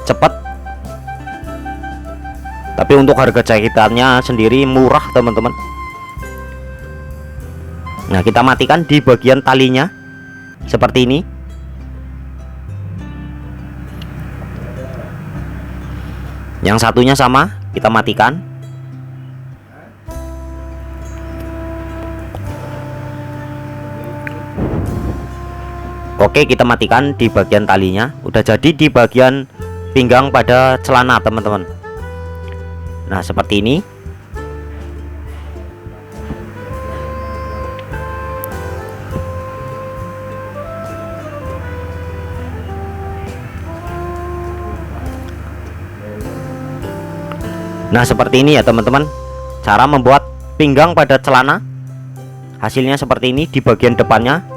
cepat, tapi untuk harga jahitannya sendiri murah teman-teman. Nah kita matikan di bagian talinya seperti ini. Yang satunya sama, kita matikan. Oke, kita matikan di bagian talinya. Udah jadi di bagian pinggang pada celana teman-teman. Nah seperti ini. Nah seperti ini ya teman-teman, cara membuat pinggang pada celana. Hasilnya seperti ini di bagian depannya.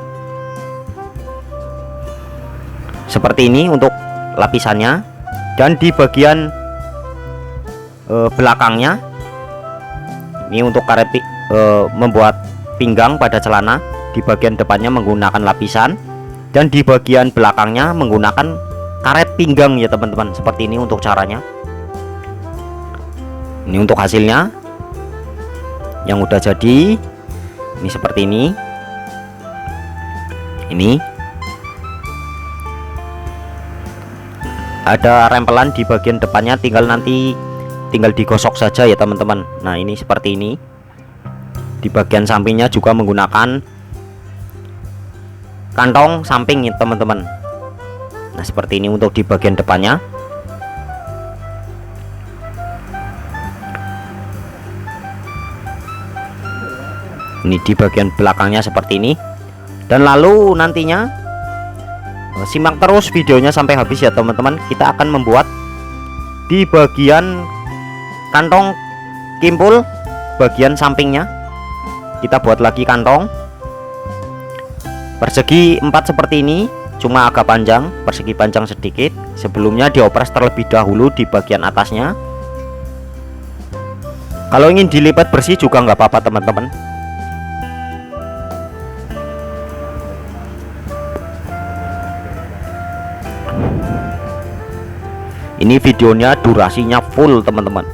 Seperti ini untuk lapisannya, dan di bagian belakangnya ini untuk karet membuat pinggang pada celana. Di bagian depannya menggunakan lapisan, dan di bagian belakangnya menggunakan karet pinggang ya teman-teman. Seperti ini untuk caranya. Ini untuk hasilnya yang udah jadi. Ini seperti ini. Ini ada rempelan di bagian depannya, tinggal digosok saja ya teman-teman. Nah ini seperti ini. Di bagian sampingnya juga menggunakan kantong samping ya teman-teman. Nah seperti ini untuk di bagian depannya. Ini di bagian belakangnya seperti ini. Dan lalu nantinya simak terus videonya sampai habis ya teman-teman. Kita akan membuat di bagian kantong kimpul bagian sampingnya. Kita buat lagi kantong persegi 4 seperti ini, cuma agak panjang, persegi panjang sedikit. Sebelumnya diopres terlebih dahulu di bagian atasnya. Kalau ingin dilipat bersih juga nggak apa-apa teman-teman. Ini videonya durasinya full teman-teman.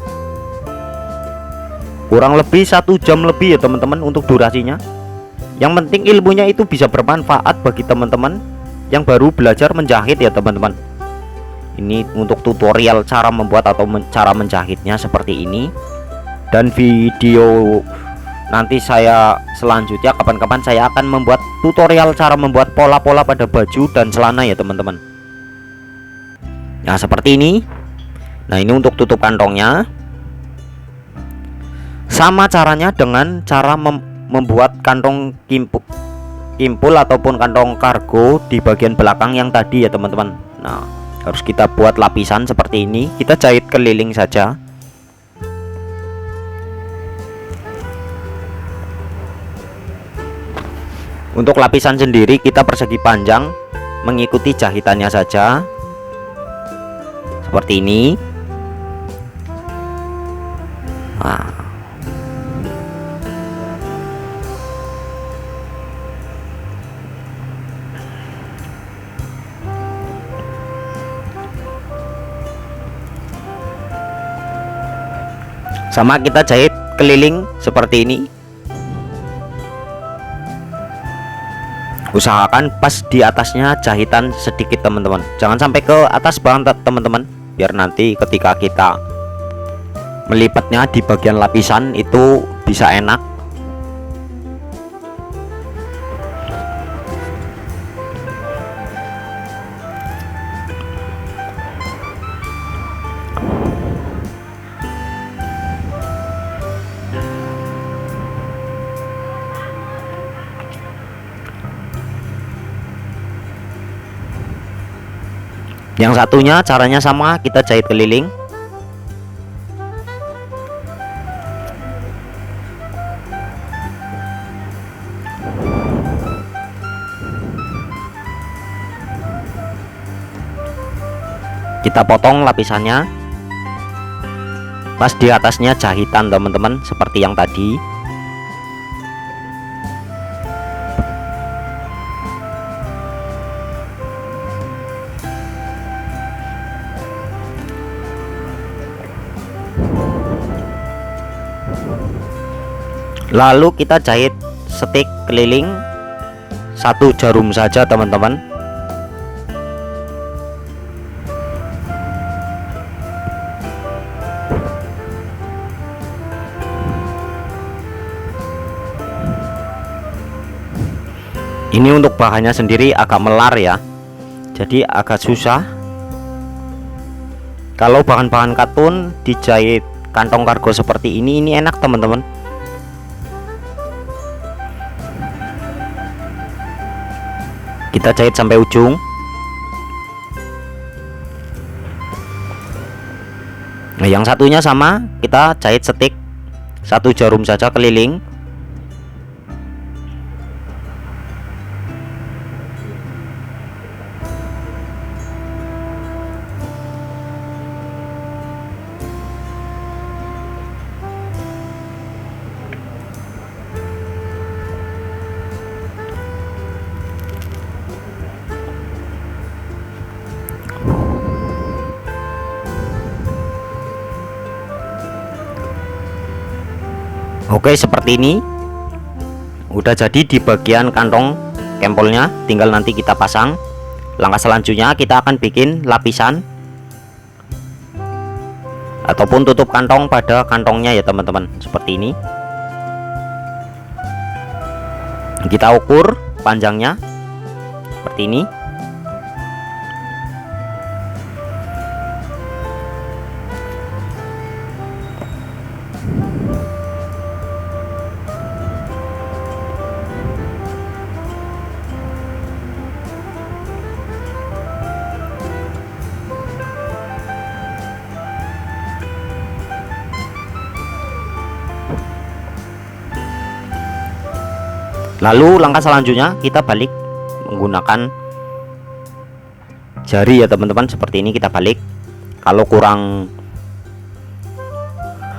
kurang lebih 1 jam lebih ya teman-teman untuk durasinya. Yang penting ilmunya itu bisa bermanfaat bagi teman-teman yang baru belajar menjahit ya teman-teman. Ini untuk tutorial cara membuat atau cara menjahitnya seperti ini. Dan video nanti saya selanjutnya kapan-kapan saya akan membuat tutorial cara membuat pola-pola pada baju dan celana ya teman-teman. Nah seperti ini. Nah ini untuk tutup kantongnya. Sama caranya dengan cara membuat kantong kimpul ataupun kantong kargo di bagian belakang yang tadi ya teman-teman. Nah harus kita buat lapisan seperti ini. Kita jahit keliling saja. Untuk lapisan sendiri kita persegi panjang, mengikuti jahitannya saja seperti ini. Nah sama kita jahit keliling seperti ini. Usahakan pas di atasnya jahitan sedikit teman-teman, jangan sampai ke atas banget teman-teman, biar nanti ketika kita melipatnya di bagian lapisan itu bisa enak. Yang satunya caranya sama, kita jahit keliling. Kita potong lapisannya. Pas di atasnya jahitan teman-teman, seperti yang tadi. Lalu kita jahit stik keliling 1 jarum saja teman-teman. Ini untuk bahannya sendiri agak melar ya, jadi agak susah. Kalau bahan-bahan katun dijahit kantong kargo seperti ini enak teman-teman. Kita jahit sampai ujung. Nah yang satunya sama, kita jahit stik 1 jarum saja keliling. Oke seperti ini udah jadi di bagian kantong kempolnya, tinggal nanti kita pasang. Langkah selanjutnya kita akan bikin lapisan ataupun tutup kantong pada kantongnya ya teman-teman, seperti ini. Kita ukur panjangnya seperti ini. Lalu langkah selanjutnya kita balik menggunakan jari ya teman-teman, seperti ini kita balik. Kalau kurang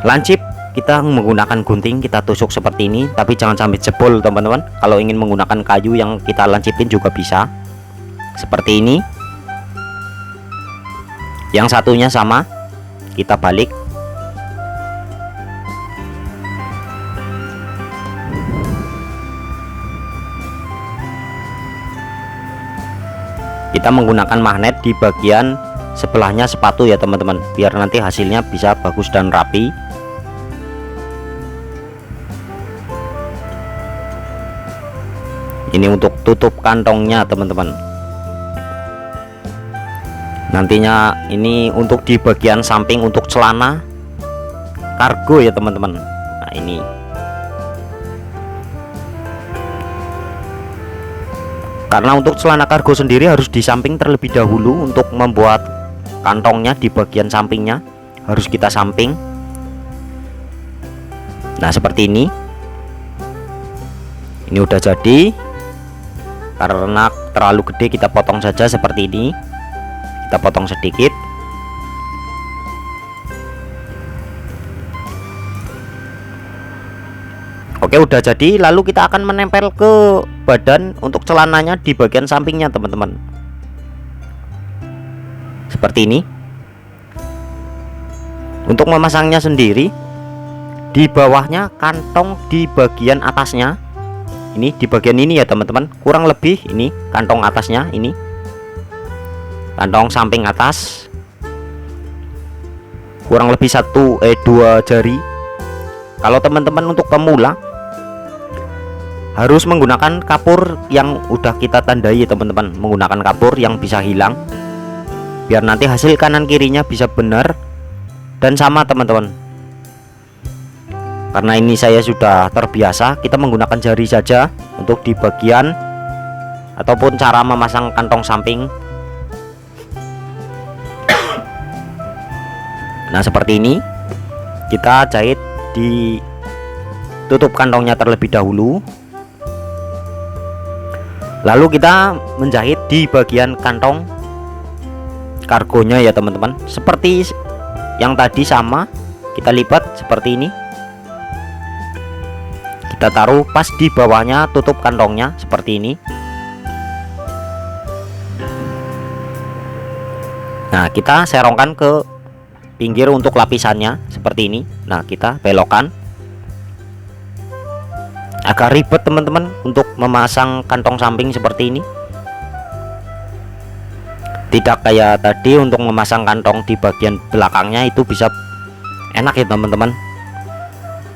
lancip kita menggunakan gunting, kita tusuk seperti ini, tapi jangan sampai jebol teman-teman. Kalau ingin menggunakan kayu yang kita lancipin juga bisa, seperti ini. Yang satunya sama, kita balik. kita menggunakan magnet di bagian sebelahnya sepatu ya teman-teman, biar nanti hasilnya bisa bagus dan rapi. Ini untuk tutup kantongnya teman-teman. Nantinya ini untuk di bagian samping untuk celana kargo ya teman-teman. Nah ini karena untuk celana kargo sendiri harus di samping terlebih dahulu. Untuk membuat kantongnya di bagian sampingnya harus kita samping. Nah seperti ini udah jadi. Karena terlalu gede kita potong saja seperti ini, kita potong sedikit. Oke udah jadi, lalu kita akan menempel ke badan untuk celananya di bagian sampingnya teman-teman, seperti ini. Untuk memasangnya sendiri, di bawahnya kantong di bagian atasnya, ini di bagian ini ya teman-teman, kurang lebih ini kantong atasnya, ini kantong samping atas, kurang lebih 2 jari. Kalau teman-teman untuk pemula harus menggunakan kapur yang udah kita tandai ya teman-teman, menggunakan kapur yang bisa hilang, biar nanti hasil kanan kirinya bisa benar dan sama teman-teman. Karena ini saya sudah terbiasa, kita menggunakan jari saja untuk di bagian ataupun cara memasang kantong samping. Nah seperti ini, kita jahit di tutup kantongnya terlebih dahulu, lalu kita menjahit di bagian kantong kargonya ya teman-teman. Seperti yang tadi sama, kita lipat seperti ini, kita taruh pas di bawahnya tutup kantongnya seperti ini. Nah kita serongkan ke pinggir untuk lapisannya seperti ini. Nah kita belokkan. Agak ribet teman-teman untuk memasang kantong samping seperti ini, tidak kayak tadi untuk memasang kantong di bagian belakangnya itu bisa enak ya teman-teman.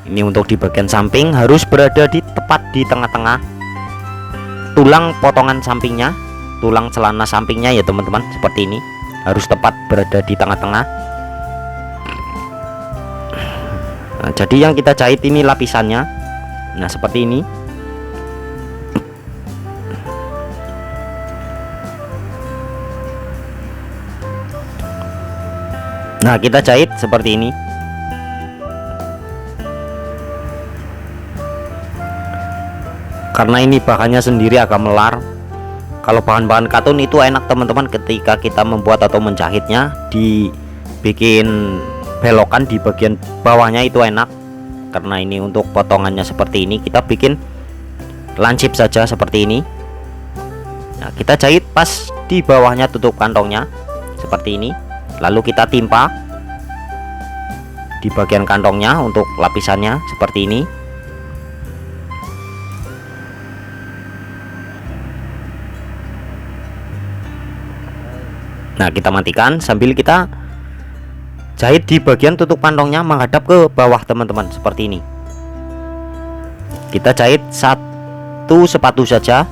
Ini untuk di bagian samping harus berada tepat di tengah-tengah tulang potongan sampingnya, tulang celana sampingnya ya teman-teman, seperti ini harus tepat berada di tengah-tengah. Nah, jadi yang kita jahit ini lapisannya, nah seperti ini. Nah kita jahit seperti ini. Karena ini bahannya sendiri agak melar. Kalau bahan-bahan katun itu enak teman-teman, ketika kita membuat atau menjahitnya dibikin belokan di bagian bawahnya itu enak. Karena ini untuk potongannya seperti ini, kita bikin lancip saja seperti ini. Nah kita jahit pas di bawahnya tutup kantongnya seperti ini, lalu kita timpa di bagian kantongnya untuk lapisannya seperti ini. Nah kita matikan sambil kita jahit di bagian tutup kantongnya menghadap ke bawah teman-teman, seperti ini. Kita jahit satu sepatu saja.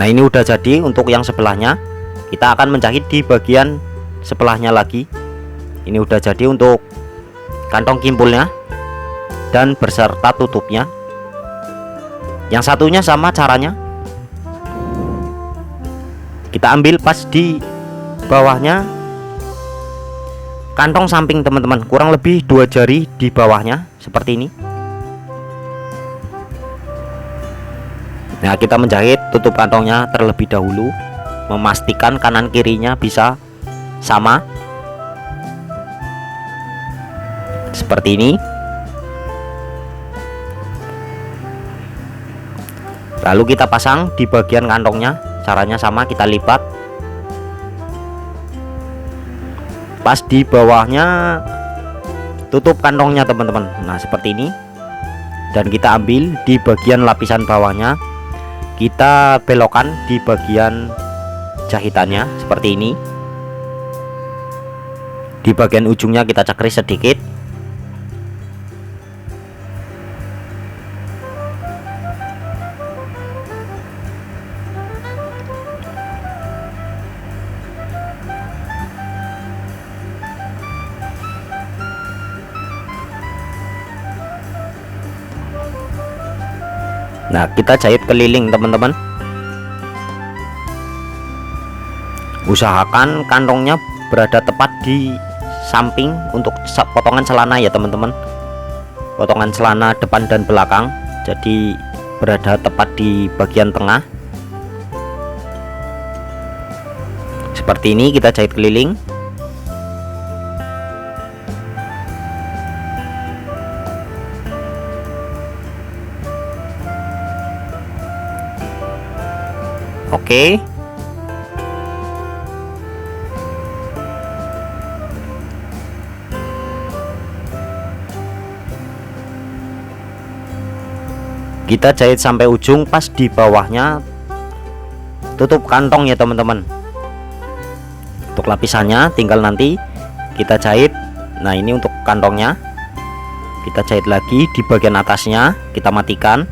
Nah ini udah jadi. Untuk yang sebelahnya kita akan menjahit di bagian sebelahnya lagi. Ini udah jadi untuk kantong kimpulnya dan berserta tutupnya. Yang satunya sama caranya, kita ambil pas di bawahnya kantong samping teman-teman, kurang lebih 2 jari di bawahnya seperti ini. Nah kita menjahit tutup kantongnya terlebih dahulu, memastikan kanan kirinya bisa sama seperti ini. Lalu kita pasang di bagian kantongnya, caranya sama, kita lipat pas di bawahnya tutup kantongnya teman-teman. Nah seperti ini, dan kita ambil di bagian lapisan bawahnya, kita belokkan di bagian jahitannya seperti ini. Di bagian ujungnya kita cekris sedikit. Nah, kita jahit keliling teman-teman. Usahakan kantongnya berada tepat di samping untuk potongan celana ya teman-teman. Potongan celana depan dan belakang, jadi berada tepat di bagian tengah. Seperti ini kita jahit keliling. Oke. Kita jahit sampai ujung, pas di bawahnya tutup kantong ya teman-teman. Untuk lapisannya tinggal nanti kita jahit. Nah, ini untuk kantongnya kita jahit lagi di bagian atasnya, kita matikan.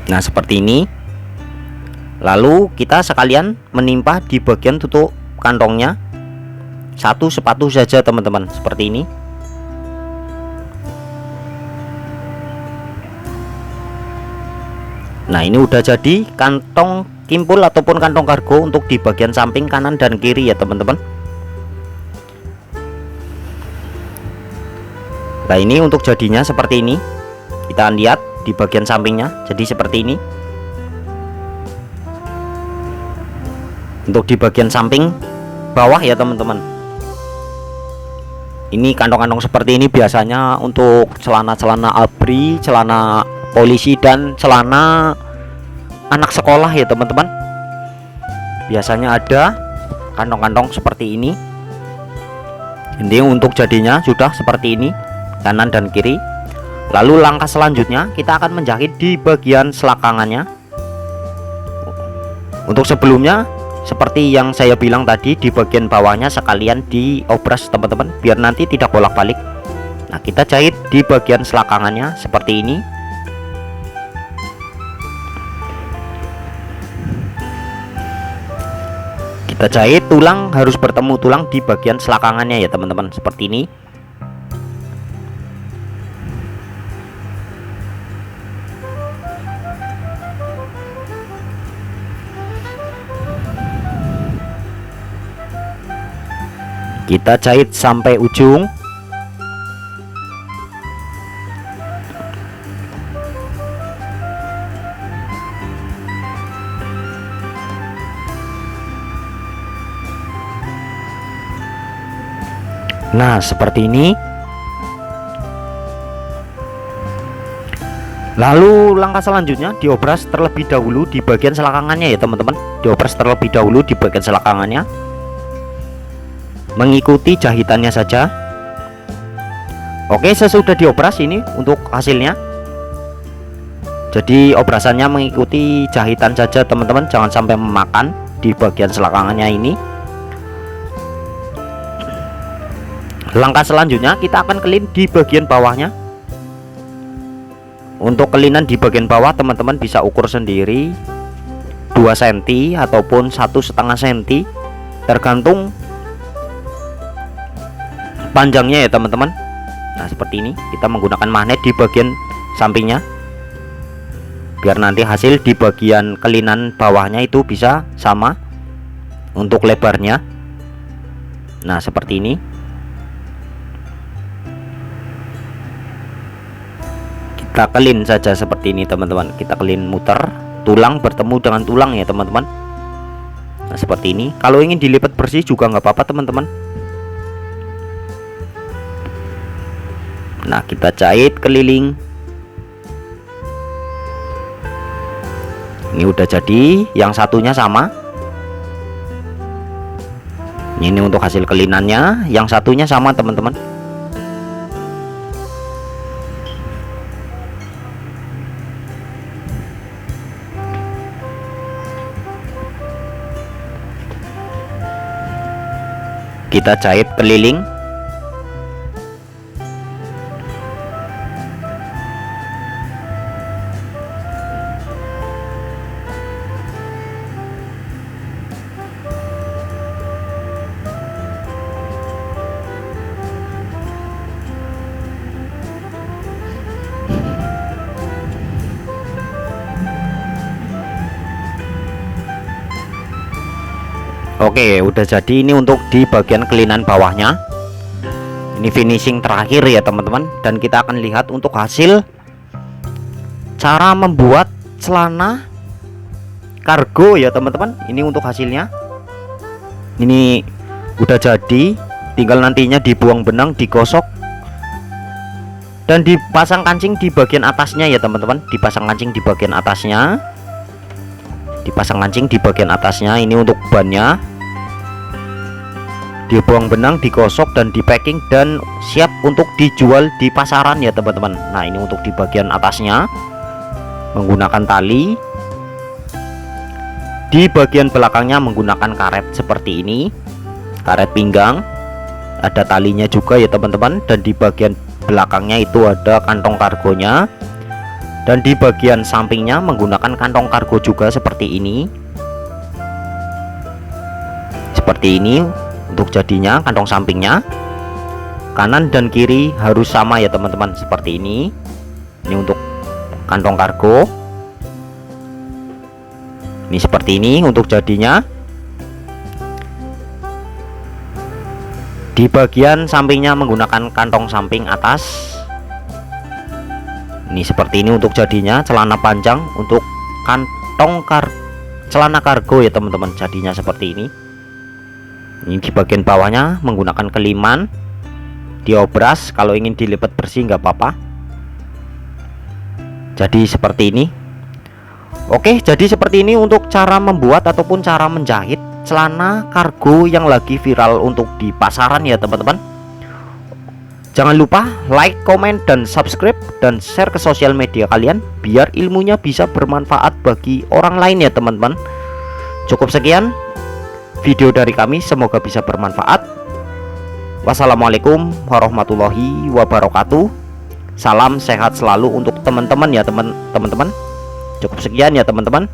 Nah, seperti ini. Lalu kita sekalian menimpa di bagian tutup kantongnya satu sepatu saja teman-teman, seperti ini. Nah, ini udah jadi kantong kimpul ataupun kantong kargo untuk di bagian samping kanan dan kiri ya teman-teman. Nah, ini untuk jadinya seperti ini. Kita lihat di bagian sampingnya jadi seperti ini. Untuk di bagian samping bawah ya teman-teman, ini kantong-kantong seperti ini biasanya untuk celana-celana ABRI, celana polisi, dan celana anak sekolah ya teman-teman. Biasanya ada kantong-kantong seperti ini. Ini untuk jadinya sudah seperti ini, kanan dan kiri. Lalu langkah selanjutnya kita akan menjahit di bagian selakangannya. Untuk sebelumnya seperti yang saya bilang tadi, di bagian bawahnya sekalian diobras teman-teman, biar nanti tidak bolak-balik. Nah, kita jahit di bagian selakangannya seperti ini. Kita jahit tulang harus bertemu tulang di bagian selakangannya ya teman-teman, seperti ini. Kita jahit sampai ujung. Nah, seperti ini. Lalu langkah selanjutnya diobras terlebih dahulu di bagian selakangannya ya teman-teman. Diobras terlebih dahulu di bagian selakangannya, mengikuti jahitannya saja. Oke, sesudah diobras ini untuk hasilnya. Jadi obrasannya mengikuti jahitan saja teman-teman, jangan sampai memakan di bagian selakangannya ini. Langkah selanjutnya kita akan kelin di bagian bawahnya. Untuk kelinan di bagian bawah teman-teman bisa ukur sendiri 2 cm ataupun 1,5 cm, tergantung panjangnya ya teman-teman. Nah, seperti ini kita menggunakan magnet di bagian sampingnya, biar nanti hasil di bagian kelinan bawahnya itu bisa sama untuk lebarnya. Nah, seperti ini. Kita kelin saja seperti ini teman-teman. Kita kelin muter, tulang bertemu dengan tulang ya teman-teman. Nah, seperti ini. Kalau ingin dilipat bersih juga nggak apa-apa teman-teman. Nah, kita jahit keliling. Ini udah jadi, yang satunya sama. Ini untuk hasil kelinannya, yang satunya sama teman-teman. kita jahit keliling. Oke, udah jadi. Ini untuk di bagian kelinan bawahnya. Ini finishing terakhir ya teman-teman. Dan kita akan lihat untuk hasil cara membuat celana kargo ya teman-teman. Ini untuk hasilnya. Ini udah jadi. Tinggal nantinya dibuang benang, digosok, dan dipasang kancing di bagian atasnya ya teman-teman. Dipasang kancing di bagian atasnya. Dipasang kancing di bagian atasnya. Ini untuk bannya. Dibuang benang, digosok, dan di packing, dan siap untuk dijual di pasaran ya teman-teman. Nah, ini untuk di bagian atasnya menggunakan tali. Di bagian belakangnya menggunakan karet seperti ini, karet pinggang. Ada talinya juga ya teman-teman. Dan di bagian belakangnya itu ada kantong kargonya. Dan di bagian sampingnya menggunakan kantong kargo juga seperti ini. Seperti ini untuk jadinya kantong sampingnya. Kanan dan kiri harus sama ya teman-teman, seperti ini. Ini untuk kantong kargo. Ini seperti ini untuk jadinya. Di bagian sampingnya menggunakan kantong samping atas. Ini seperti ini untuk jadinya, celana panjang untuk kantong celana kargo ya teman-teman. Jadinya seperti ini. Ini di bagian bawahnya menggunakan keliman, diobras. Kalau ingin dilipat bersih nggak apa-apa. Jadi seperti ini. Oke, jadi seperti ini untuk cara membuat ataupun cara menjahit celana kargo yang lagi viral untuk di pasaran ya teman-teman. Jangan lupa like, komen, dan subscribe, dan share ke sosial media kalian biar ilmunya bisa bermanfaat bagi orang lain ya teman-teman. Cukup sekian video dari kami, semoga bisa bermanfaat. Wassalamualaikum warahmatullahi wabarakatuh. Salam sehat selalu untuk teman-teman ya teman-teman. Cukup sekian ya teman-teman.